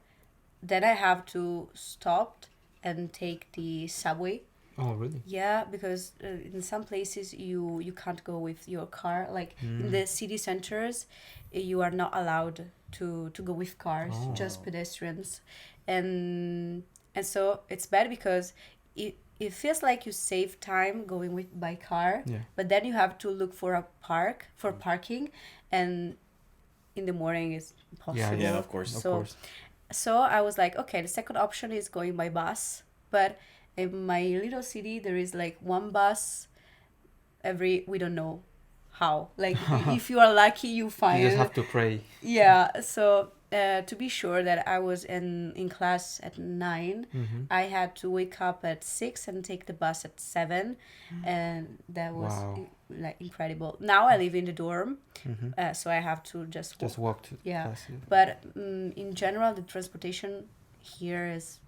then I have to stop and take the subway. Oh really? Yeah, because in some places you can't go with your car. Like in the city centers, you are not allowed to go with cars, just pedestrians, and so it's bad because it feels like you save time going with by car, Yeah. but then you have to look for a parking, and in the morning it's impossible. Yeah, of course. Of So- course. So I was like, okay, the second option is going by bus. But in my little city, there is like one bus we don't know how. Like, if you are lucky, you find You just it. have to pray. Yeah, so to be sure that I was in class at 9, I had to wake up at 6 and take the bus at 7, and that was Wow. like incredible. Now I live in the dorm, so I have to just walk. Just walk to Yeah. class. Yeah. But in general, the transportation here is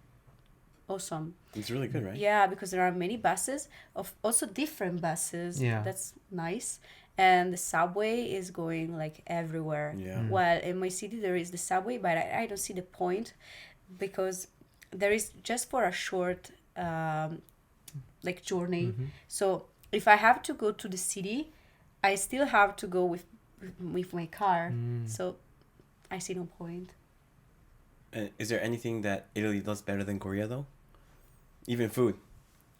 awesome. It's really good, right? Yeah, because there are many buses, of also different buses. Yeah. That's nice. And the subway is going like everywhere. Yeah. Well, in my city there is the subway, but I don't see the point because there is just for a short like journey. So if I have to go to the city, I still have to go with my car. So I see no point. Is there anything that Italy does better than Korea though? Even food.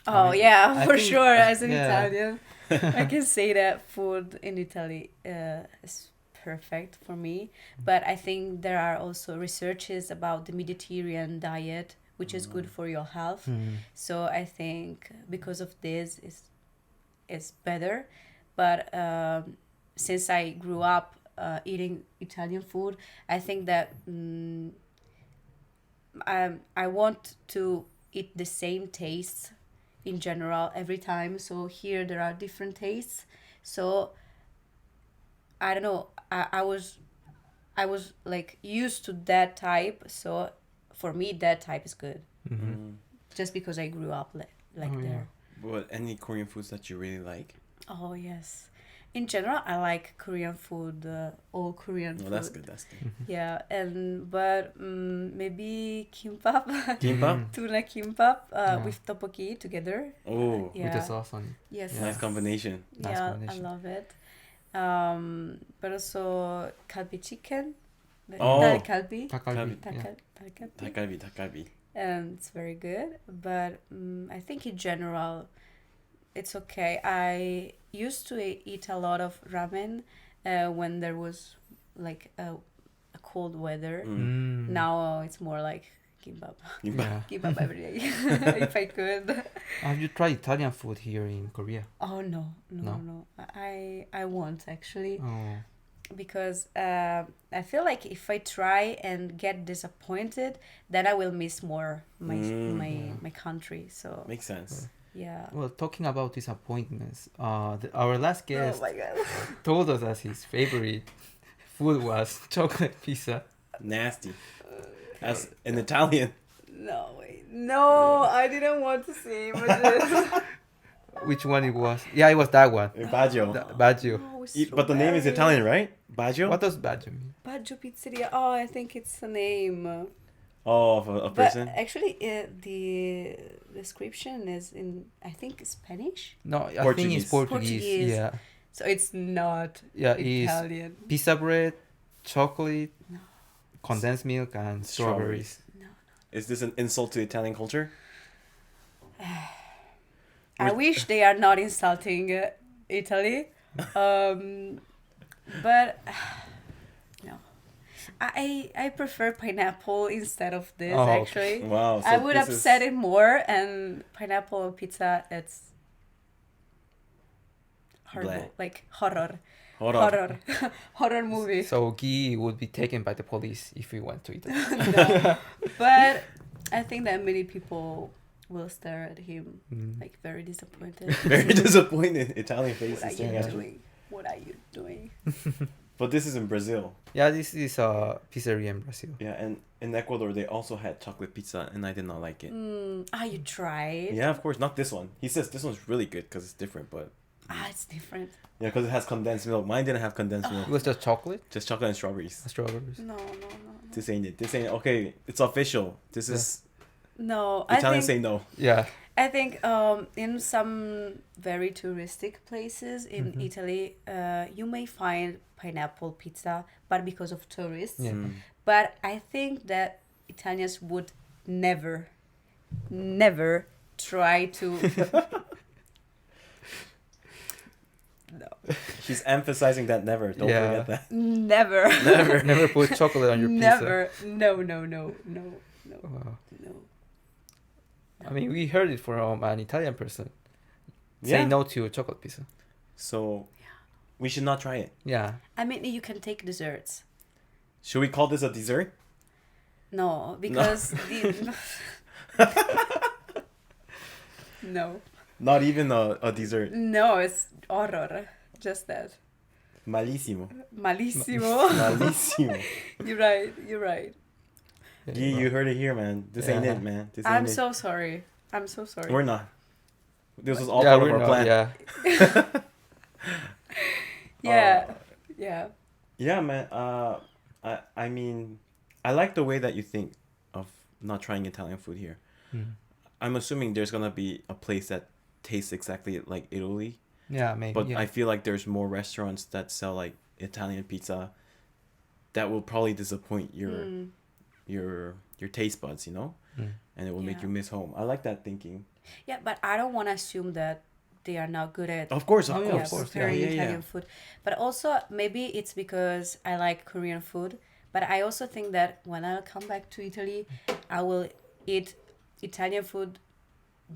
Oh mean, yeah, I for think- sure. As an yeah. Italian, I can say that food in Italy is perfect for me, but I think there are also researches about the Mediterranean diet, which is good for your health. So I think because of this is better. But since I grew up eating Italian food, I think that I want to eat the same tastes in general every time. So here there are different tastes. So I don't know. I was like used to that type. So for me that type is good. Just because I grew up like Oh, yeah. there. What, any Korean foods that you really like? Oh yes. In general, I like Korean food, all Korean Oh, food. that's good. That's good. Yeah, but maybe kimbap, Kimbap? tuna kimbap Yeah. with tteokbokki together. Oh, Yeah. With the sauce on it. Yes. nice combination. Nice Yeah, combination. I love it. But also kalbi chicken, the Oh. dal kalbi, Takalbi. Kalbi. Yeah. dal kalbi, Takgalbi, takgalbi. and it's very good. But I think in general, it's okay. I used to eat a lot of ramen when there was like a cold weather. Now it's more like kimbap. Yeah. Kimbap every day if I could. Have you tried Italian food here in Korea? Oh no. I won't actually, Oh. because I feel like if I try and get disappointed, then I will miss more my country. So Makes sense. yeah. Well, talking about disappointments, our last guest Oh my god. told us that his favorite food was chocolate pizza. Nasty. As an Italian. No, wait. No, I didn't want to say this. Which one it was? Yeah, it was that one. Baggio. Baggio. Oh, But the name is strawberry. Italian, right? Baggio? What does Baggio mean? Baggio Pizzeria. Oh, I think it's a name. Oh, of a But person? actually, the description is in, I think, Spanish. No, I think Portuguese. it's Portuguese. Portuguese. Yeah. So it's not Yeah, it's Italian. pizza bread, chocolate, No. condensed milk, and strawberries. No. Is this an insult to Italian culture? I wish they are not insulting Italy. But no. I prefer pineapple instead of this, Oh, okay. actually. Wow. So I would this upset is it more, and pineapple pizza, it's horrible. Bleh. Like horror. Hold on. Horror. Horror movie. So Guy would be taken by the police if we went to Italy. No. But I think that many people will stare at him like very disappointed. Very disappointed. Italian face What are is staring you at you. doing? What are you doing? But this is in Brazil. Yeah, this is a pizzeria in Brazil. Yeah, and in Ecuador they also had chocolate pizza, and I did not like it. You tried? Yeah, of course, not this one. He says this one's really good because it's different, but It's different. yeah, because it has condensed milk. Mine didn't have condensed milk. It was just chocolate, Just chocolate and strawberries. strawberries. No. This ain't it. This ain't okay. It's official. This is No, Italians say no. Yeah. I think in some very touristic places in Italy, you may find pineapple pizza, but because of tourists. Yeah. But I think that Italians would never try to. No. She's emphasizing that never. Don't Yeah. forget that. Never. Never put chocolate on your Never. No. pizza. Wow. No. I mean, we heard it from an Italian person. Yeah. Say no to chocolate pizza. So we should not try it. Yeah. I mean, you can take desserts. Should we call this a dessert? No, because no. Not even a dessert. No, it's horror. Just that. Malissimo. Malissimo. Malissimo. You're right. Yeah, Gee, you heard it here, man. This ain't Yeah. it, man. This ain't I'm it. so sorry. We're not. This was all yeah, part of we're our not, plan. Yeah. Yeah. Yeah. Yeah, man. I mean, I like the way that you think of not trying Italian food here. I'm assuming there's gonna be a place that tastes exactly like Italy, Yeah, maybe. but yeah. I feel like there's more restaurants that sell like Italian pizza that will probably disappoint your taste buds, you know, and it will make Yeah. you miss home. I like that thinking. Yeah, but I don't want to assume that they are not good at Of course, of Oh, yeah, course. of course, preparing Yeah. Italian food. But also maybe it's because I like Korean food. But I also think that when I come back to Italy, I will eat Italian food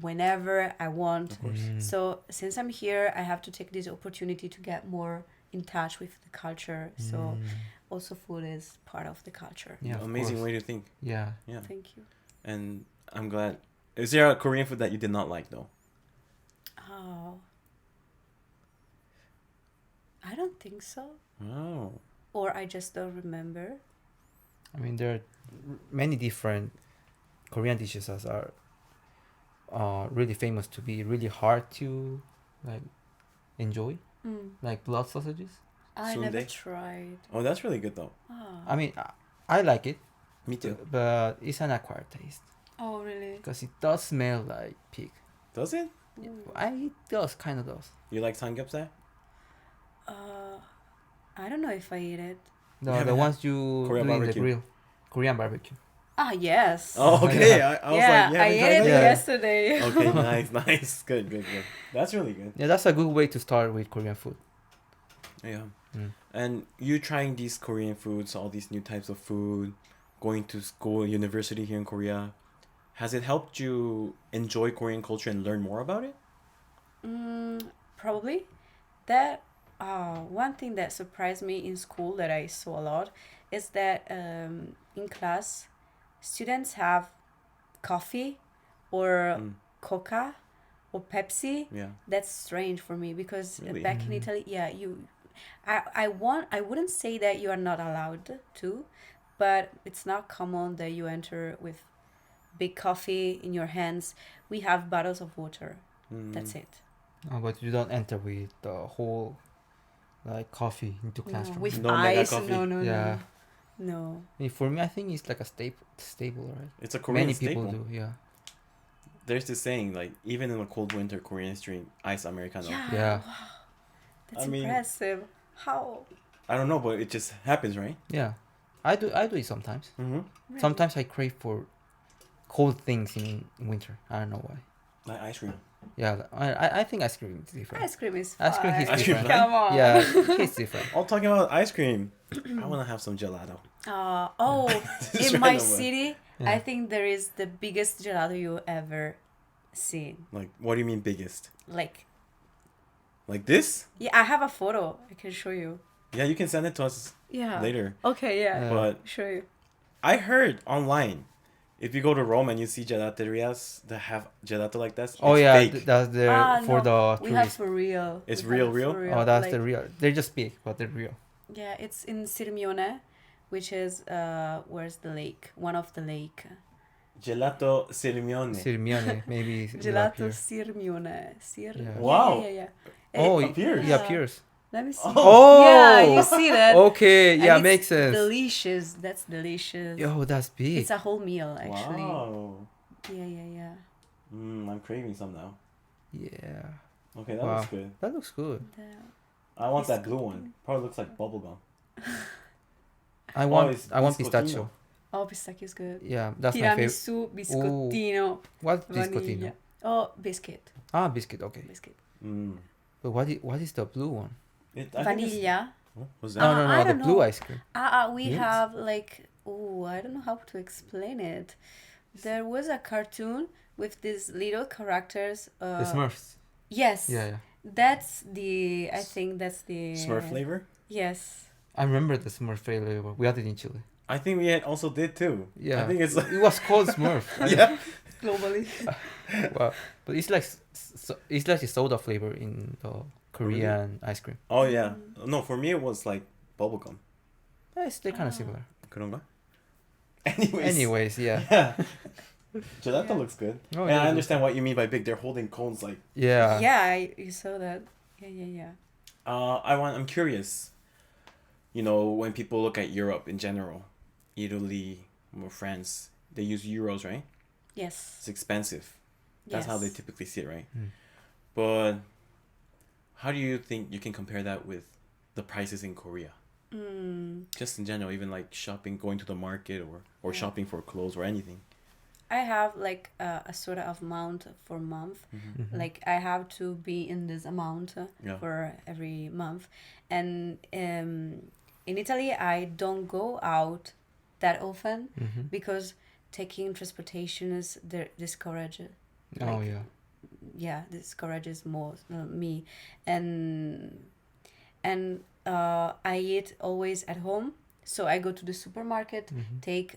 whenever I want. Of course. So since I'm here, I have to take this opportunity to get more in touch with the culture. So also food is part of the culture. Yeah, of Amazing course. way to think. Yeah. Yeah. Thank you. And I'm glad. Is there a Korean food that you did not like though? Oh, I don't think so. Oh. Or I just don't remember. I mean, there are many different Korean dishes that are really famous to be really hard to like enjoy, like blood sausages. I never Sundae? tried. Oh, that's really good though. Oh, I mean, I like it, Me too. but it's an acquired taste oh really? because it does smell like pig. Does it? It does, kind of does. You like samgyeopsal? I don't know if I eat it. The haven't had ones you Korean do in the barbecue? grill, Korean barbecue. Ah, yes. Oh, okay. I was yeah, like, you I haven't ate tried it that? Yeah. yesterday. Okay, nice. Good. That's really good. Yeah, that's a good way to start with Korean food. Yeah. Mm. And you trying these Korean foods, all these new types of food, going to school, university here in Korea, has it helped you enjoy Korean culture and learn more about it? Probably. That one thing that surprised me in school that I saw a lot is that in class, students have coffee or Coca or Pepsi. Yeah. That's strange for me because Really? back in Italy, yeah, I wouldn't say that you are not allowed to, but it's not common that you enter with big coffee in your hands. We have bottles of water. That's it. Oh, but you don't enter with the whole like coffee into No, classroom. with No mega ice. coffee. No. Yeah. No. I mean, for me, I think it's like a staple, right? It's a Korean Many staple. people do, yeah. There's this saying, like, even in the cold winter, Koreans drink ice Americano. Yeah. Yeah. Wow. That's I mean- impressive. How? I don't know, but it just happens, right? Yeah. I do it sometimes. Mm-hmm. Really? Sometimes I crave for cold things in winter. I don't know why. Like ice cream. Yeah, I think ice cream is different. Ice cream is Ice cream fine. is Ice cream different. fine? Come on. Yeah, it's different. All talking about ice cream. I want to have some gelato. In Just my random, city, Yeah. I think there is the biggest gelato you ever seen. Like, what do you mean biggest? Like, this? yeah, I have a photo. I can show you. Yeah, you can send it to us Yeah. later. Okay, yeah. Yeah. But Show you. I heard online, if you go to Rome and you see gelaterias that have gelato like that, Oh it's yeah, fake. that's the for the We have tourists. for real. It's We have real? for Oh, that's like, the real. They're just big, but they're real. Yeah, it's in Sirmione, which is where's the lake? One of the lake. Gelato Sirmione. Sirmione, maybe. it will Gelato appear. Sirmione. Yeah. Wow. Yeah. Oh, It- appears. It appears. Let me see. Oh. Yeah, you see that? Okay, And yeah, it's makes sense. Delicious. That's delicious. Yo, that's big. It's a whole meal, actually. Wow. Yeah. I'm craving some now. Yeah, Okay, that Wow. looks good. that looks good. I want that blue one. Probably looks like bubblegum. I Oh, want it's I want biscottino. pistachio. Oh, pistachio is good. Yeah, that's my favorite. Tiramisu, biscottino, What vanilla. biscottino? Oh, biscuit. Ah, biscuit. Okay. Biscuit. But what is the blue one? I think it's- Vanilla. Oh, what's No, that? no, I no, the don't blue know. ice cream. We Mint? have like, I don't know how to explain it. There was a cartoon with these little characters. The Smurfs. Yes. Yeah. I think that's the. Smurf flavor? Yes. I remember the Smurf flavor. We had it in Chile. I think we also did too. Yeah. I think it's like, It was called Smurf. yeah. Globally. Wow. But it's like it's like a soda flavor in the Korean ice cream. Oh yeah. No, for me it was like bubblegum. Yeah, they're kind of Ah. similar. 그런가? Anyways. Anyways, yeah. Yeah. Gelato Yeah. looks good. Oh, And yeah, I understand what you mean by big. They're holding cones like. Yeah. You saw that. Yeah. I'm curious. You know, when people look at Europe in general, Italy or France, they use euros, right? Yes. It's expensive. That's how they Yes. typically see it, right? Mm. But how do you think you can compare that with the prices in Korea? Just in general, even like shopping, going to the market or Yeah. shopping for clothes or anything. I have like a sort of amount for month. Mhm. Like I have to be in this amount Yeah. for every month, and in Italy I don't go out that often Mhm. because taking transportation is discouraged. Oh Like, yeah. yeah, discourages more me, and I eat always at home. So I go to the supermarket, Mhm. take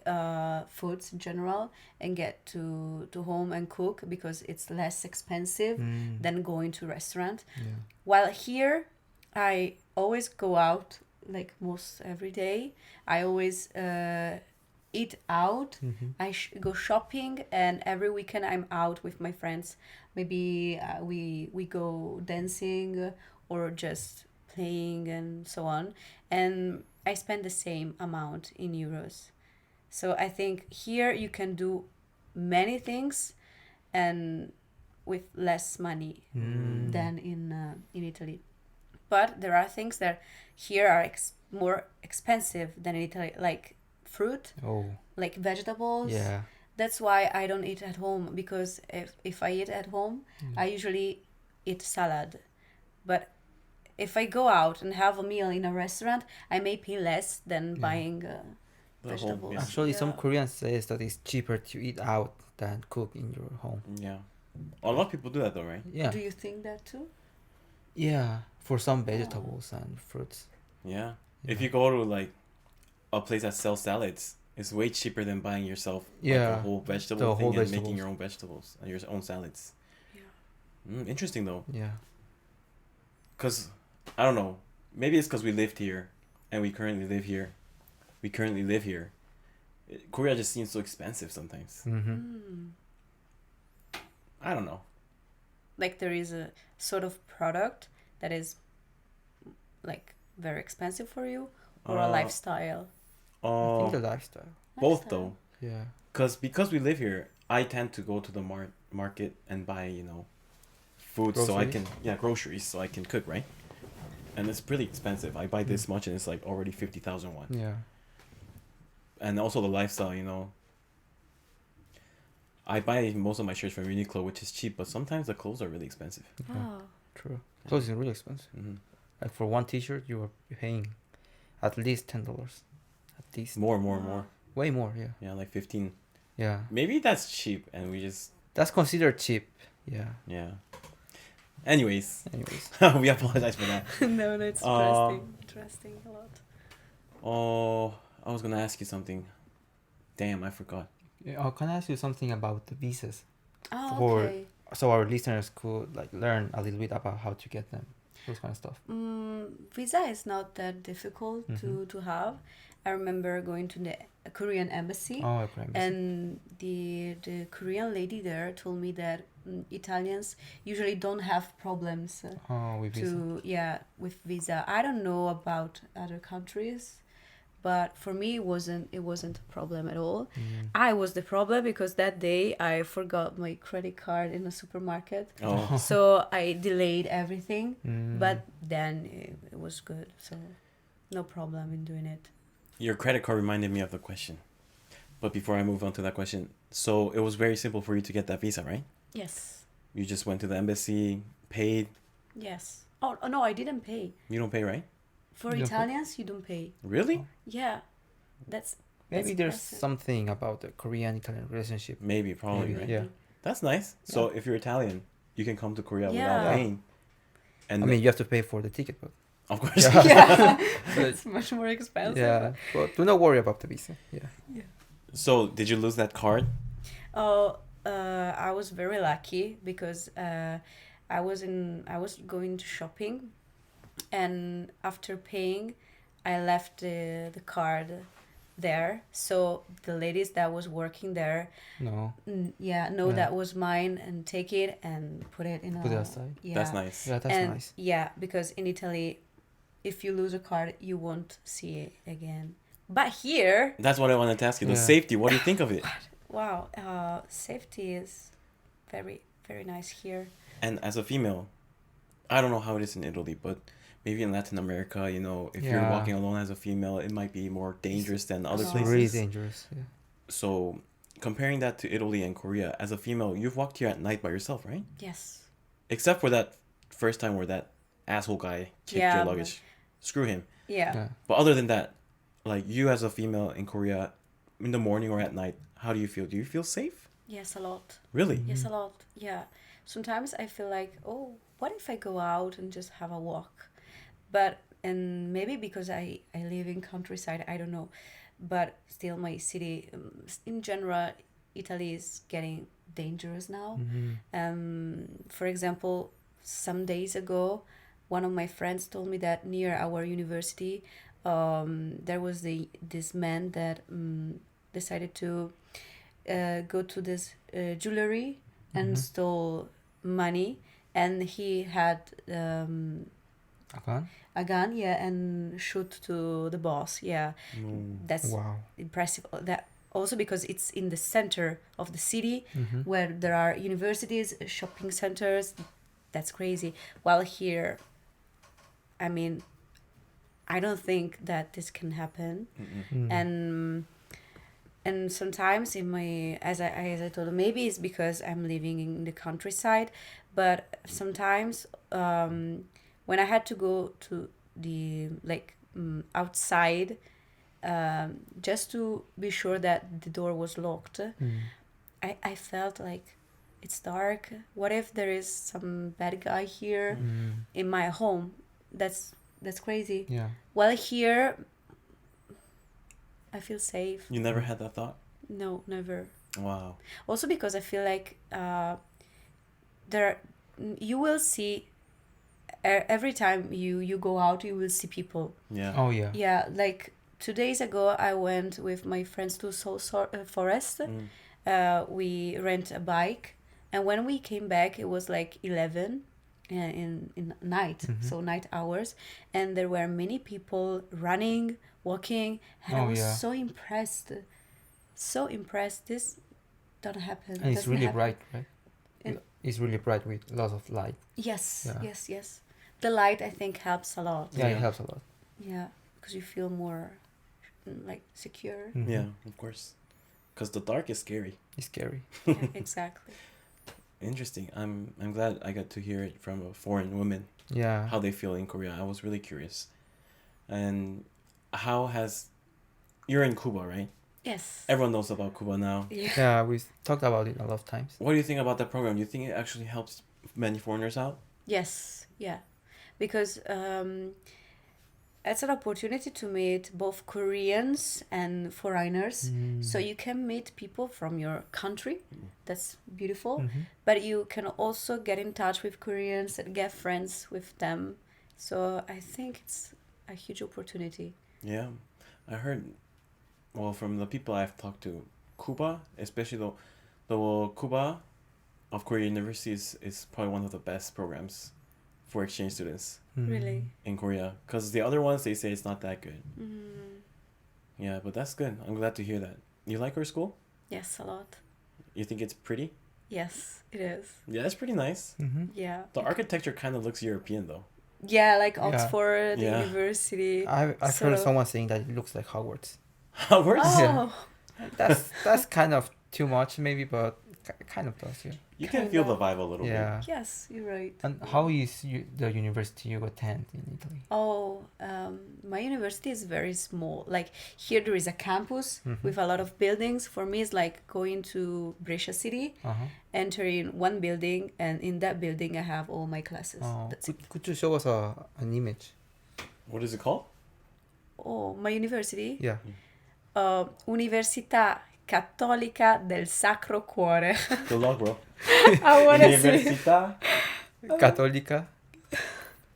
foods in general, and get to home and cook because it's less expensive Mm. than going to restaurant. Yeah. While here, I always go out like most every day. I always eat out. Mhm. I go shopping, and every weekend I'm out with my friends. Maybe we go dancing or just playing and so on. And I spend the same amount in euros. So I think here you can do many things and with less money Mm. than in Italy. But there are things that here are more expensive than in Italy, like fruit, Oh. like vegetables. Yeah. That's why I don't eat at home, because if I eat at home, Mm. I usually eat salad. But if I go out and have a meal in a restaurant, I may pay less than Yeah. buying The home, vegetables. yeah. Actually, some Yeah. Koreans says that it's cheaper to eat out than cook in your home. Yeah. A lot of people do that though, right? Yeah. Do you think that too? Yeah. For some vegetables and fruits. Yeah. Yeah. If you go to like a place that sells salads, it's way cheaper than buying yourself like a Yeah, whole vegetable the thing whole and making vegetables. your own vegetables and your own salads. Yeah. Interesting though, Yeah. cause I don't know. Maybe it's cause we lived here, and we currently live here. Korea just seems so expensive sometimes. Mm-hmm. Mm. I don't know. Like there is a sort of product that is like very expensive for you, or a lifestyle. I think the lifestyle. Both Lifestyle. though, Yeah. because we live here, I tend to go to the market and buy food so I Groceries? can groceries so I can cook, right? And it's pretty expensive. I buy this much and it's like already 50,000 won. Yeah. And also the lifestyle, I buy most of my shirts from Uniqlo, which is cheap, but sometimes the clothes are really expensive. Yeah. Oh. True. Clothes is really expensive. Hmm. Like for one T-shirt, you are paying at least $10. At least. More. Way more. Yeah. Yeah, like 15. Yeah. Maybe that's cheap and we just, That's considered cheap. Yeah. yeah. Anyways, Anyways. we apologize for that. No, it's interesting a lot. Oh, I was gonna ask you something. Damn, I forgot. Can I ask you something about the visas? Oh, For- okay. So our listeners could like learn a little bit about how to get them. Those kind of stuff. Visa is not that difficult to have. I remember going to the Korean embassy, Oh, okay. and the Korean lady there told me that Italians usually don't have problems with visa. with visa. I don't know about other countries, but for me it wasn't a problem at all. I was the problem because that day I forgot my credit card in a supermarket. Oh, So I delayed everything, Mm. but then it was good, so no problem in doing it. your credit card reminded me of the question. But before I move on to that question, so it was very simple for you to get that visa, right? Yes. You just went to the embassy, paid. Yes. Oh no, I didn't pay. You don't pay, right? For You don't pay? Italians, you don't pay. Really? Yeah, that's Maybe That's there's impressive. something about the Korean-Italian relationship. Maybe, probably, Maybe, right? yeah. That's nice. So if you're Italian, you can come to Korea without Yeah. paying. And I mean, you have to pay for the ticket, but of course. yeah, but it's much more expensive. yeah, but do not worry about the visa. Yeah. So did you lose that card? Oh, I was very lucky because I was going to shopping, and after paying, I left the card there. So the ladies that was working there, No. yeah, that was mine and take it and put it in Put it a aside. yeah. That's nice. Yeah, that's and nice. yeah, because in Italy, if you lose a card, you won't see it again. But here, That's what I wanted to ask you. The Yeah. safety, what do you think of it? wow, safety is very, very nice here. And as a female, I don't know how it is in Italy, but maybe in Latin America, if you're Yeah. walking alone as a female, it might be more dangerous than other Oh. It's places. really dangerous. Yeah. So comparing that to Italy and Korea, as a female, you've walked here at night by yourself, right? Yes. Except for that first time where that asshole guy kicked Yeah, your but- luggage. Screw him. Yeah. Yeah. But other than that, like you as a female in Korea, in the morning or at night, how do you feel? Do you feel safe? Yes, a lot. Really? Yes, a lot. Yeah. Sometimes I feel like, oh, what if I go out and just have a walk? But and maybe because I live in countryside, I don't know. But still, my city, in general, Italy is getting dangerous now. For example, some days ago, one of my friends told me that near our university, there was this man that decided to go to this jewelry and stole money, and he had Akan? a gun, yeah, and shoot to the boss. Yeah, that's Wow. impressive. That also because it's in the center of the city where there are universities, shopping centers. That's crazy. While here, I mean, I don't think that this can happen. And sometimes in my as I told you, maybe it's because I'm living in the countryside, but sometimes when I had to go to the outside, just to be sure that the door was locked, I felt like it's dark. What if there is some bad guy here in my home? That's crazy. Yeah. While here, I feel safe. You never had that thought? No, never. Wow. Also because I feel like you will see every time you go out, you will see people. Yeah. Oh yeah. Yeah, like 2 days ago, I went with my friends to Forest. We rent a bike, and when we came back, it was like 11 in night, so night hours, and there were many people running, walking, and I Oh, was yeah. so impressed. So impressed. This don't happen. And it's doesn't really happen. bright, right? And- It's really bright with lots of light. Yes, Yeah. yes. The light, I think, helps a lot. Yeah, Yeah. it helps a lot. Yeah, because you feel more like secure. Yeah, of course. Because the dark is scary. It's scary. Yeah, exactly. Interesting. I'm glad I got to hear it from a foreign woman, Yeah. how they feel in Korea. I was really curious. And how has... You're in Cuba, right? Yes. Everyone knows about Cuba now. Yeah. Yeah, we talked about it a lot of times. What do you think about that program? Do you think it actually helps many foreigners out? Yes. Yeah. Because it's an opportunity to meet both Koreans and foreigners. So you can meet people from your country. That's beautiful. But you can also get in touch with Koreans and get friends with them. So I think it's a huge opportunity. Yeah. I heard, well, from the people I've talked to, Cuba, especially the Cuba of Korea universities is probably one of the best programs for exchange students Really. in Korea. Because the other ones, they say it's not that good. Mm. Yeah, but that's good. I'm glad to hear that. You like our school? Yes, a lot. You think it's pretty? Yes, it is. Yeah, it's pretty nice. Yeah. The architecture kind of looks European though. Yeah, like Yeah. Oxford Yeah. University. I've sort heard of- someone saying that it looks like Hogwarts. Hogwarts? Oh, That's kind of too much maybe, but kind of does, yeah. You can Kind feel the of. vibe a little Yeah. yes, you're right. And how is the university you attend in Italy? Oh, my university is very small. Like here, there is a campus with a lot of buildings. For me, it's like going to Brescia City, Uh-huh. entering one building, and in that building, I have all my classes. That's it. Could you show us an image? What is it called? Oh, my university? Yeah. Università Cattolica del Sacro Cuore. Good luck, bro. I want to see Università. Cattolica.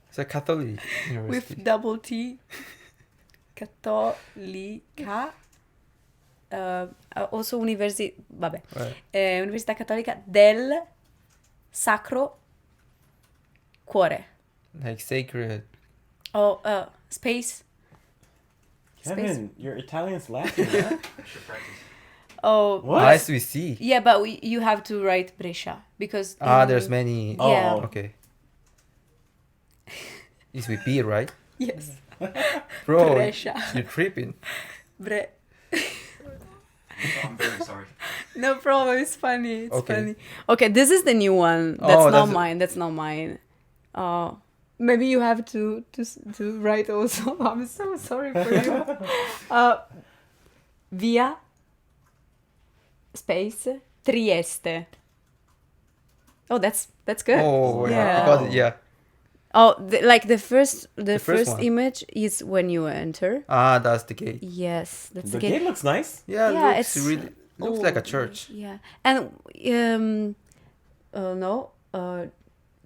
It's a Catholic university. with double T. Cattolica. Also vabbè. Right. Università Cattolica del Sacro Cuore. Like sacred. Oh, space. Kevin, your Italian's lacking, man. Oh, What? Nice we see. yeah, but you have to write Brescia because. There's many. Oh, Yeah. Okay. It's with B, right? Yes. Bro, Brescia. you're tripping. Bre. I'm very sorry. No problem. It's funny. It's Okay. funny. Okay, this is the new one. That's Oh, not that's- mine. That's not mine. Maybe you have to write also. I'm so sorry for you. Via space Trieste. Oh, that's good. Oh, Yeah. I got it. Yeah. Oh, like the first first one. image is when you enter. Ah, that's the gate. Yes, that's The the gate looks nice. Yeah, Yeah, looks it's really looks like a old. church. Yeah, and no,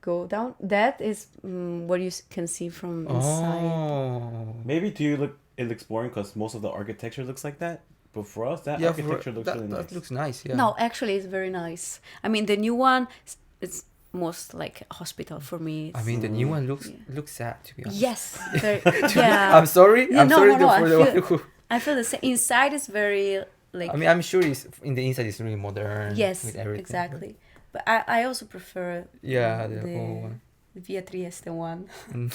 go down. That is what you can see from inside. Oh. Maybe to you it looks boring because most of the architecture looks like that. But for us, that Yeah, architecture looks really that nice. looks nice. Yeah. No, actually, it's very nice. I mean, the new one, it's most like a hospital for me. I mean, the new one yeah. looks sad, to be honest. Yes, very, yeah. I'm sorry. Yeah, I'm no, sorry no, no, for I the one feel- who. I feel the same. Inside is very like. I mean, I'm sure it's in the inside is really modern. yes, With everything. exactly. But I also prefer. Yeah, the whole one. The Via Trieste one. Mm.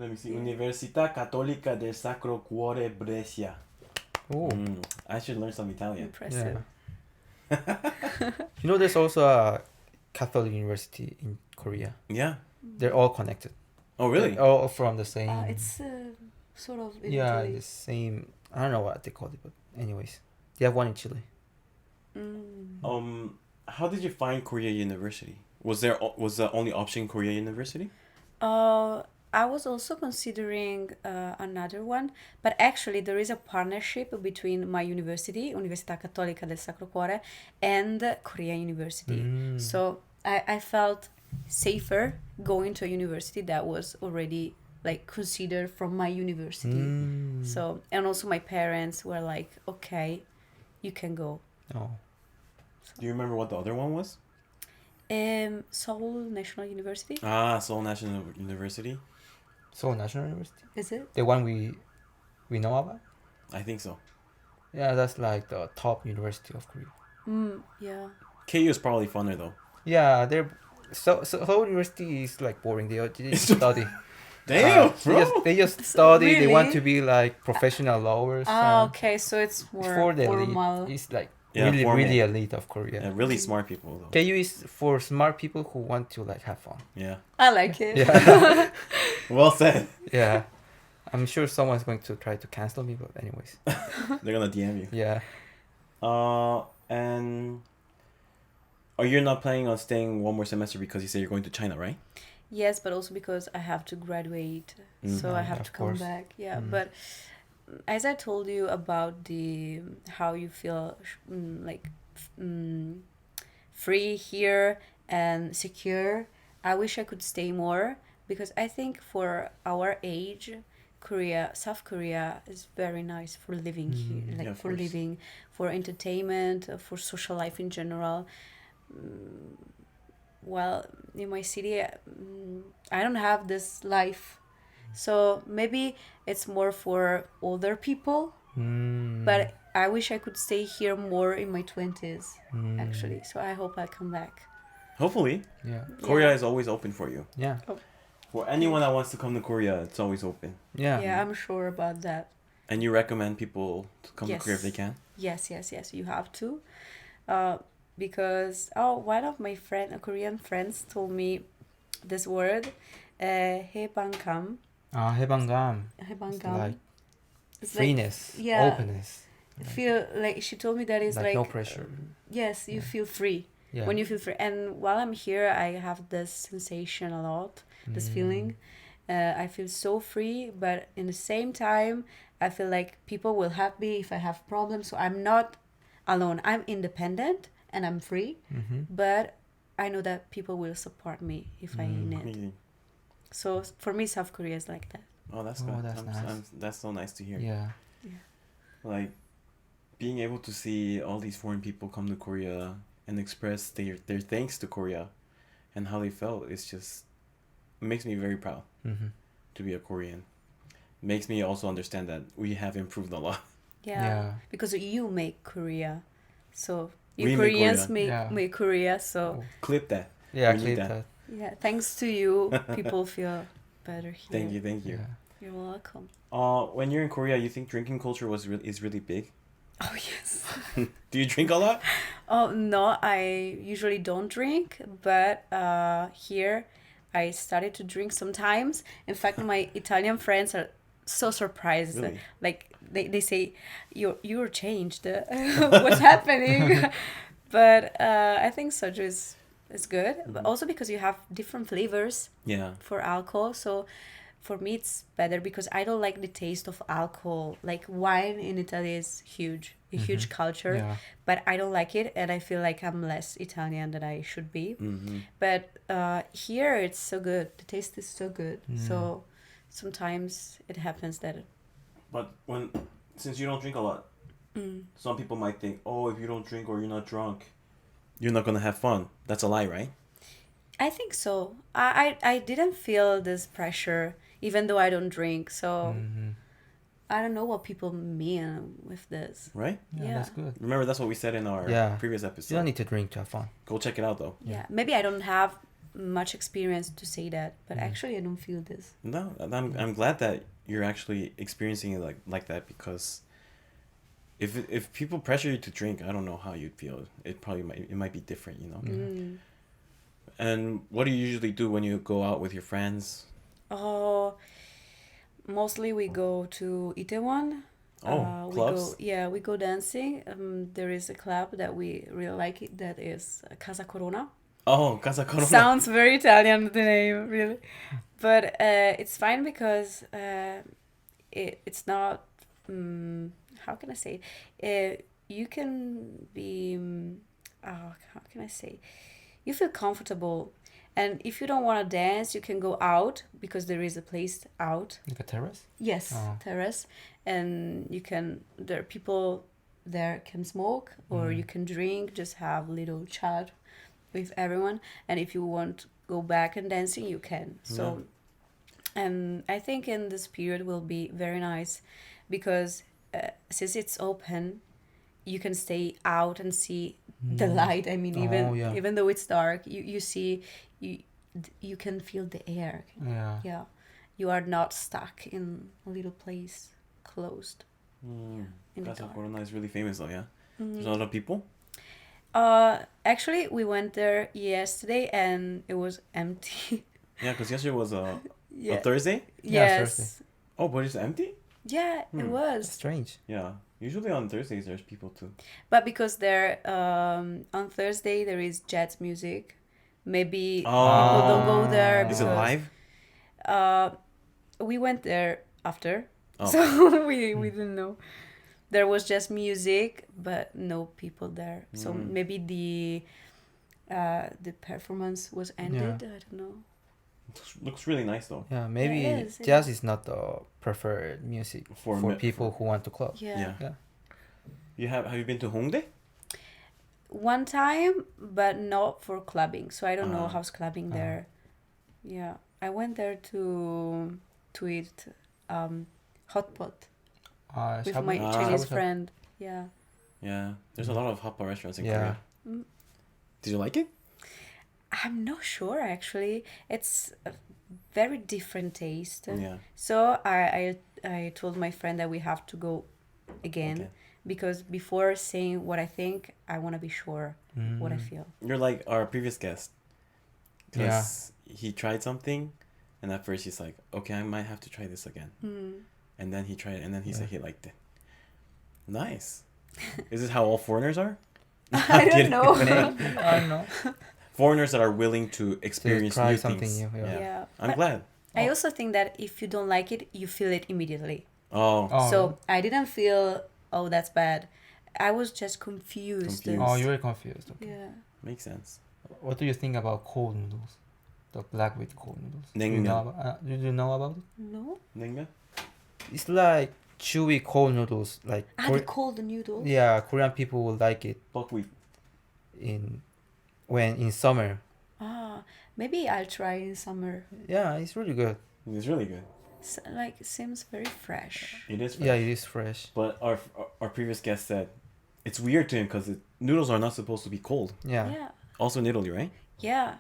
Let me see. Università Cattolica del Sacro Cuore Brescia. Oh. I should learn some Italian. Impressive. You know, there's also a Catholic university in Korea. Yeah. They're all connected. Oh, really? They're all from the same. It's sort of. In yeah, Italy. the same. I don't know what they call it, but anyways, they have one in Chile. How did you find Korea University? Was the only option Korea University? I was also considering another one, but actually there is a partnership between my university, Università Cattolica del Sacro Cuore, and Korea University. So I felt safer going to a university that was already like considered from my university. So, and also my parents were like, okay, you can go. Oh. Do you remember what the other one was? Seoul National University. Seoul National University. Seoul National University. Is it? The one we know about. I think so. Yeah, that's like the top university of Korea. Yeah. KU is probably funner though. Yeah, they're Seoul University is like boring. They just study. Damn, bro. They just study. They want Really? to be like professional lawyers. Okay, so it's more for the formal. elite. It's like Yeah, really, formal. really elite of Korea. Yeah, really smart people though. KU is for smart people who want to like have fun. Yeah. I like it. Yeah. Well said. Yeah. I'm sure someone's going to try to cancel me, but anyways. They're gonna DM you. Yeah. And are you not planning on staying one more semester because you say you're going to China, right? Yes, but also because I have to graduate, so I have of to come course. back. Yeah, but as I told you about how you feel free here and secure, I wish I could stay more because I think for our age, South Korea is very nice for living here, like Yeah, of for course. living, for entertainment, for social life in general. Well, in my city, I don't have this life. So maybe it's more for older people, but I wish I could stay here more in my 20s, actually. So I hope I come back. Hopefully. Yeah. Korea is always open for you. Yeah. For anyone that wants to come to Korea, it's always open. Yeah. Yeah, I'm sure about that. And you recommend people to come to Korea if Yes. they can? Yes, you have to. Because, one of my Korean friends told me this word, 해방감. 해방감. It's 해방감. like It's freeness, yeah. openness. Feel like she told me that it's like no pressure. Yes, you feel free. Yeah. When you feel free, and while I'm here I have this sensation a lot, this feeling. I feel so free, but in the same time I feel like people will help me if I have problems, so I'm not alone. I'm independent and I'm free, but I know that people will support me if I need. Amazing. So for me, South Korea is like that. Oh, that's Oh, good. that's nice. That's so nice to hear. Yeah. Like, being able to see all these foreign people come to Korea and express their thanks to Korea and how they felt, it makes me very proud to be a Korean. Makes me also understand that we have improved a lot. Yeah. Because you make Korea, so We you make Koreans Korea. make Korea. So Clip that. Yeah, We need clip that. that. yeah, thanks to you, people feel better here. Thank you. Yeah. You're welcome. When you're in Korea, you think drinking culture is really big? Oh yes. Do you drink a lot? Oh no, I usually don't drink, but here I started to drink sometimes. In fact, my Italian friends are so surprised. Really? Like they say, you're changed. What's happening? But I think soju is good, but also because you have different flavors Yeah. for alcohol. So for me, it's better because I don't like the taste of alcohol. Like wine in Italy is huge, a huge culture, Yeah. but I don't like it, and I feel like I'm less Italian than I should be. Mm-hmm. But here it's so good. The taste is so good. So sometimes it happens that. But since you don't drink a lot, some people might think, oh, if you don't drink or you're not drunk, you're not gonna have fun. That's a lie, right? I think so. I didn't feel this pressure, even though I don't drink. So I don't know what people mean with this. Right? Yeah, that's good. Remember, that's what we said in our Yeah. previous You episode. don't need to drink to have fun. Go check it out, though. Yeah, maybe I don't have much experience to say that, but actually I don't feel this. No, I'm glad that you're actually experiencing it like that, because if people pressure you to drink, I don't know how you'd feel. It might be different, you know. And what do you usually do when you go out with your friends? Oh, mostly we go to Itaewon. Oh, clubs? We go dancing. There is a club that we really like it, that is Casa Corona. Oh, Casa Corona. Sounds very Italian, the name, really. But it's fine because it's not, how can I say it? You can be, how can I say? You feel comfortable. And if you don't want to dance, you can go out because there is a place out. Like a terrace? Yes, Oh. terrace. And there are people there can smoke or you can drink, just have little chat with everyone. And if you want to go back and dancing, you can. So, and I think in this period will be very nice because since it's open, you can stay out and see the light. I mean, even though it's dark, you see, you can feel the air. Yeah. Yeah, you are not stuck in a little place closed. In the Casa dark. Corona is really famous, though, yeah? There's a lot of people? Actually, we went there yesterday and it was empty. Yeah, because yesterday was a Yeah. Thursday? Yeah, Yes. Thursday. Oh, but it's empty? Yeah, it That's was. strange. Yeah. Usually on Thursdays there's people too. But because there, on Thursday there is jazz music, maybe Oh. people don't go there. Is it because, live? We went there after, Oh. so we didn't know. There was just music, but no people there. So maybe the performance was ended. I don't know. Looks really nice, though. Yeah, maybe it is. jazz is not the preferred music For for me- people who want to club. Yeah. Yeah. Have you been to Hongdae? One time, but not for clubbing. So I don't know how's clubbing there. Yeah, I went there to eat hot pot with shabu- my Ah. Chinese shabu-shabu. friend. Yeah. Yeah. There's a lot of hot pot restaurants in Yeah. Korea. Did you like it? I'm not sure actually. It's a very different taste. Yeah. So I told my friend that we have to go again Okay. because before saying what I think, I want to be sure what I feel. You're like our previous guest. Yeah. Because he tried something, and at first he's like, okay, I might have to try this again. And then he tried it, and then he said he liked it. Nice. Is this how all foreigners are? I don't kidding. know. Maybe, I don't know. Foreigners that are willing to experience try new something things. new, yeah. Yeah. I'm But glad. I also think that if you don't like it, you feel it immediately. Oh. Oh, So I didn't feel, oh, that's bad. I was just confused. Confused. oh, you were confused. Okay. Yeah. Makes sense. What do you think about cold noodles? The black with cold noodles. Do you Naengmyeon. know do you know about it? No? Nenga? It's like chewy cold noodles. Like The cold noodles? yeah, Korean people will like it Buckwheat. in summer. Maybe I'll try in summer. Yeah, it's really good. It's really good. It seems very fresh. It is. Yeah, it is fresh. But our previous guest said it's weird to him because noodles are not supposed to be cold. Yeah. Yeah. Also in Italy, right? Yeah.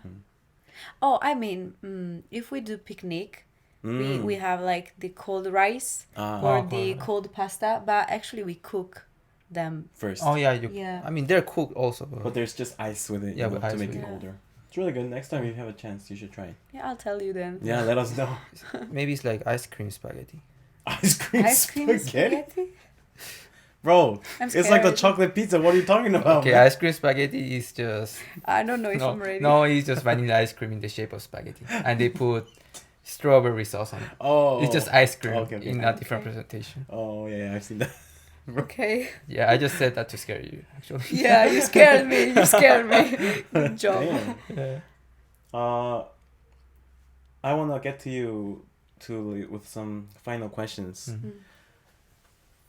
Oh, I mean, if we do picnic, we have like the cold rice Ah. or Oh, the cold. cold pasta, but actually we cook them. first. Oh yeah, Yeah. I mean they're cooked also. But there's just ice with it, Yeah, you know, with to ice make with it it. colder. It's really good. Next time you have a chance, you should try it. Yeah, I'll tell you then. Yeah, let us know. Maybe it's like ice cream spaghetti. Ice cream Ice cream spaghetti? spaghetti? Bro, I'm it's like the scared. chocolate pizza. What are you talking about? Okay, man? ice cream spaghetti is just I don't know if I'm ready. no, it's just vanilla ice cream in the shape of spaghetti, and they put strawberry sauce on it. Oh. It's just ice cream Okay, okay. in a different Okay. presentation. Oh, yeah, I've seen that. Okay. Yeah, I just said that to scare you, actually. Yeah, you scared me. You scared me. Good job. Damn. Yeah. I want to get to you with some final questions. Mhm. Mm.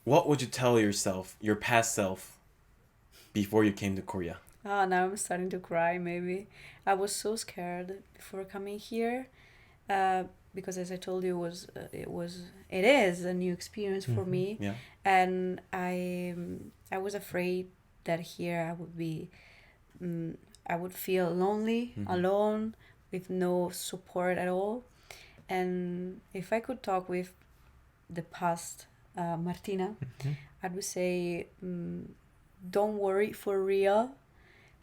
What would you tell yourself, your past self, before you came to Korea? Oh, now I'm starting to cry, maybe. I was so scared before coming here. Because as I told you, it is a new experience for Mhm. me. Yeah. And I was afraid that here I would feel lonely, Mhm. alone, with no support at all. And if I could talk with the past Martina, Mhm. I would say, don't worry for real,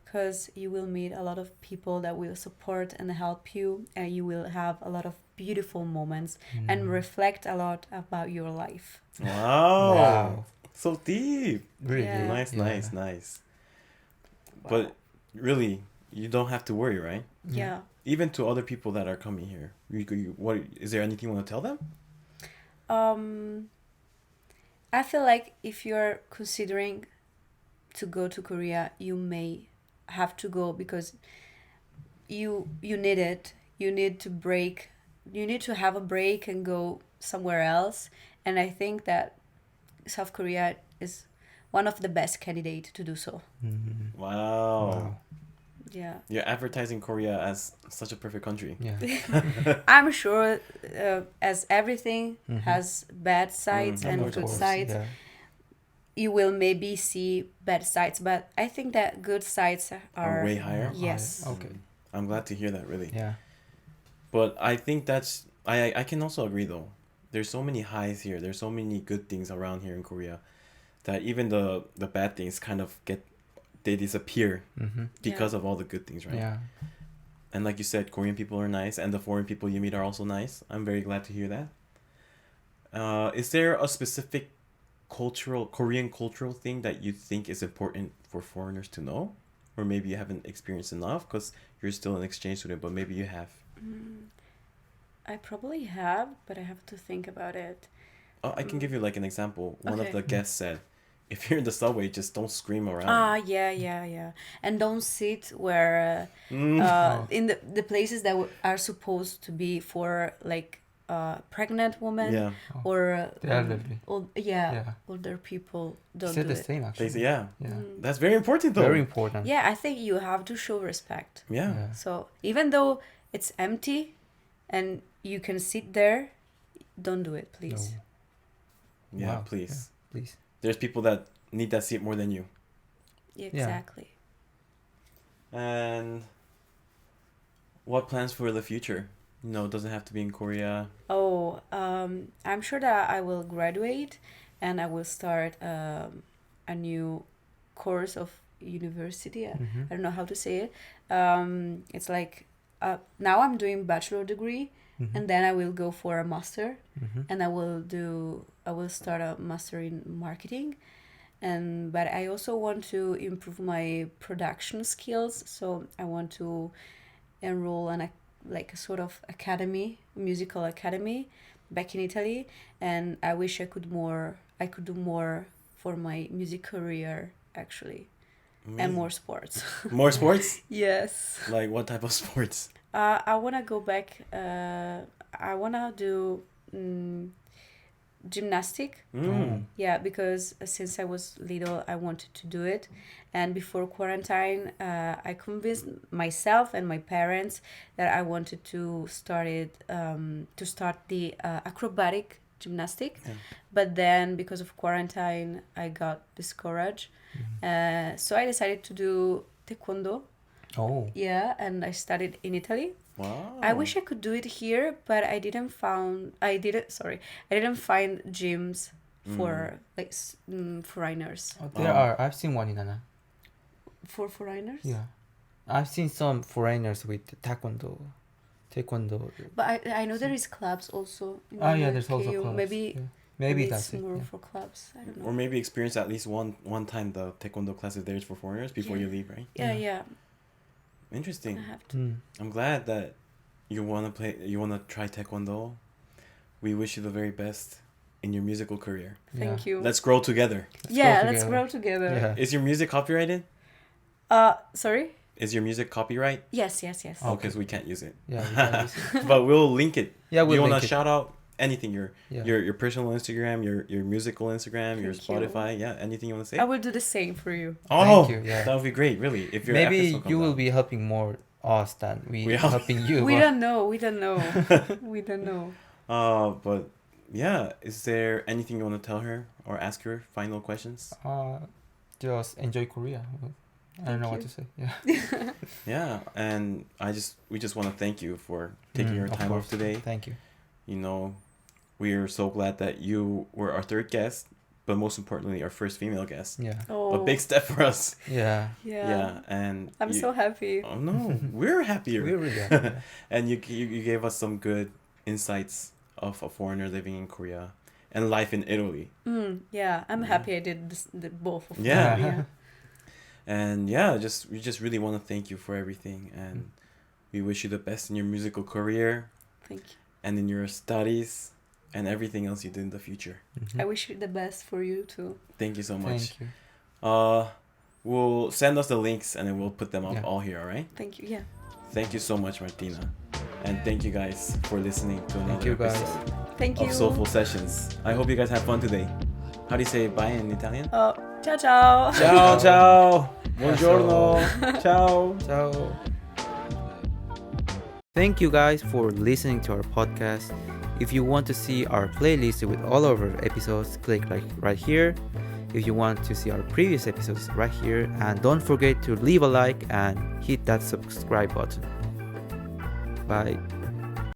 because you will meet a lot of people that will support and help you, and you will have a lot of beautiful moments and Mm. reflect a lot about your life. Wow. Wow. So deep. Really? Yeah. Nice, Yeah. nice. But really, you don't have to worry, right? Yeah. Even to other people that are coming here. What is there anything you want to tell them? I feel like if you're considering to go to Korea, you may have to go because you need it. You need to break. You need to have a break and go somewhere else. And I think that South Korea is one of the best candidates to do so. Mhm. Wow. Wow. Yeah. You're advertising Korea as such a perfect country. Yeah. I'm sure as everything Mhm. has bad sides Of and course, good of course. sides, Yeah. you will maybe see bad sides, but I think that good sides Are are way higher? yes. Okay. I'm glad to hear that, really. Yeah. But I think that's I can also agree though. There's so many highs here. There's so many good things around here in Korea that even the bad things kind of they disappear Mm-hmm. because of all the good things, right? Yeah. And like you said, Korean people are nice, and the foreign people you meet are also nice. I'm very glad to hear that. Is there a specific Korean cultural thing that you think is important for foreigners to know? Or maybe you haven't experienced enough because you're still an exchange student, but maybe you have. I probably have, but I have to think about it. I can give you like an example. One of Okay. the guests said, if you're in the subway, just don't scream around. Yeah. And don't sit where Oh. in the places that are supposed to be for like pregnant women Yeah. or The elderly. Yeah. older people. He Don't said do the it. same They actually. say, yeah. Yeah. That's very important though. Very important. Yeah, I think you have to show respect. Yeah. Yeah. So even though it's empty and you can sit there, don't do it, please. No. Yeah, Wow. please. Yeah, please. There's people that need that seat more than you. Exactly. And what plans for the future? You know, it doesn't have to be in Korea. Oh, I'm sure that I will graduate and I will start a new course of university. Mm-hmm. I don't know how to say it. It's like now I'm doing bachelor degree Mm-hmm. and then I will go for a master Mm-hmm. and I will start a master in marketing. But I also want to improve my production skills, so I want to enroll in a sort of academy, musical academy, back in Italy, and I wish I could do more for my music career actually, and Amazing. more sports. More sports? Yes. Like what type of sports? I wanna go back. I wanna do gymnastic. Mm. Yeah, because since I was little, I wanted to do it. And before quarantine, I convinced myself and my parents that I wanted to start the acrobatic gymnastic. Yeah. But then, because of quarantine, I got discouraged. So I decided to do taekwondo. Oh. Yeah, and I studied in Italy. Wow. I wish I could do it here, but I didn't find gyms for like foreigners. There are. I've seen one in Anna. For foreigners? Yeah, I've seen some foreigners with taekwondo. But I know there is clubs also. In There's also KU. clubs. Maybe Yeah. Maybe it's that's it. more Yeah. for clubs. I don't know. Or maybe experience at least one time the taekwondo class if there's for foreigners before you leave, right? Yeah. Interesting. I have to. I'm glad that you wanna try taekwondo. We wish you the very best in your musical career. Thank you. Let's grow together. Let's grow together. Yeah. Is your music copyrighted? Sorry? Is your music copyright? Yes. Oh, because we can't use it. Yeah, we can use it. But we'll link it. Yeah, we'll you wanna link it. shout out anything? Yeah. Your personal Instagram, your musical Instagram, your Thank you. Spotify. Yeah, anything you wanna say? I will do the same for you. Oh, Thank you, yeah. that would be great. Really, if your Maybe episode comes you will out. be helping more us than we We are. helping you. We but- don't know. We don't know. But yeah, is there anything you want to tell her or ask her? Final questions? Just enjoy Korea. I don't know what you. to say. Yeah. Yeah, and we just want to thank you for taking your Of time off course. today. Thank you. You know, we are so glad that you were our third guest, but most importantly, our first female guest. Yeah. Oh. A big step for us. Yeah. Yeah, and I'm so happy. Oh no, we're happier. We're really happy. Yeah. And you gave us some good insights of a foreigner living in Korea and life in Italy. Yeah, I'm happy I did both of them. Yeah. Yeah. And yeah, we just really want to thank you for everything, and we wish you the best in your musical career Thank you. and in your studies and everything else you do in the future. Mhm. I wish you the best for you too. Thank you so much. Thank you. We'll send us the links and then we'll put them up Yeah. all here, all right? Thank you. Yeah. Thank you so much, Martina. And thank you guys for listening to another you, guys. episode Thank you. of Soulful Sessions. I hope you guys have fun today. How do you say bye in Italian? Ciao ciao. Ciao, ciao. Buongiorno. Ciao. So, thank you guys for listening to our podcast. If you want to see our playlist with all of our episodes, click right here. If you want to see our previous episodes, right here. And don't forget to leave a like and hit that subscribe button. Bye.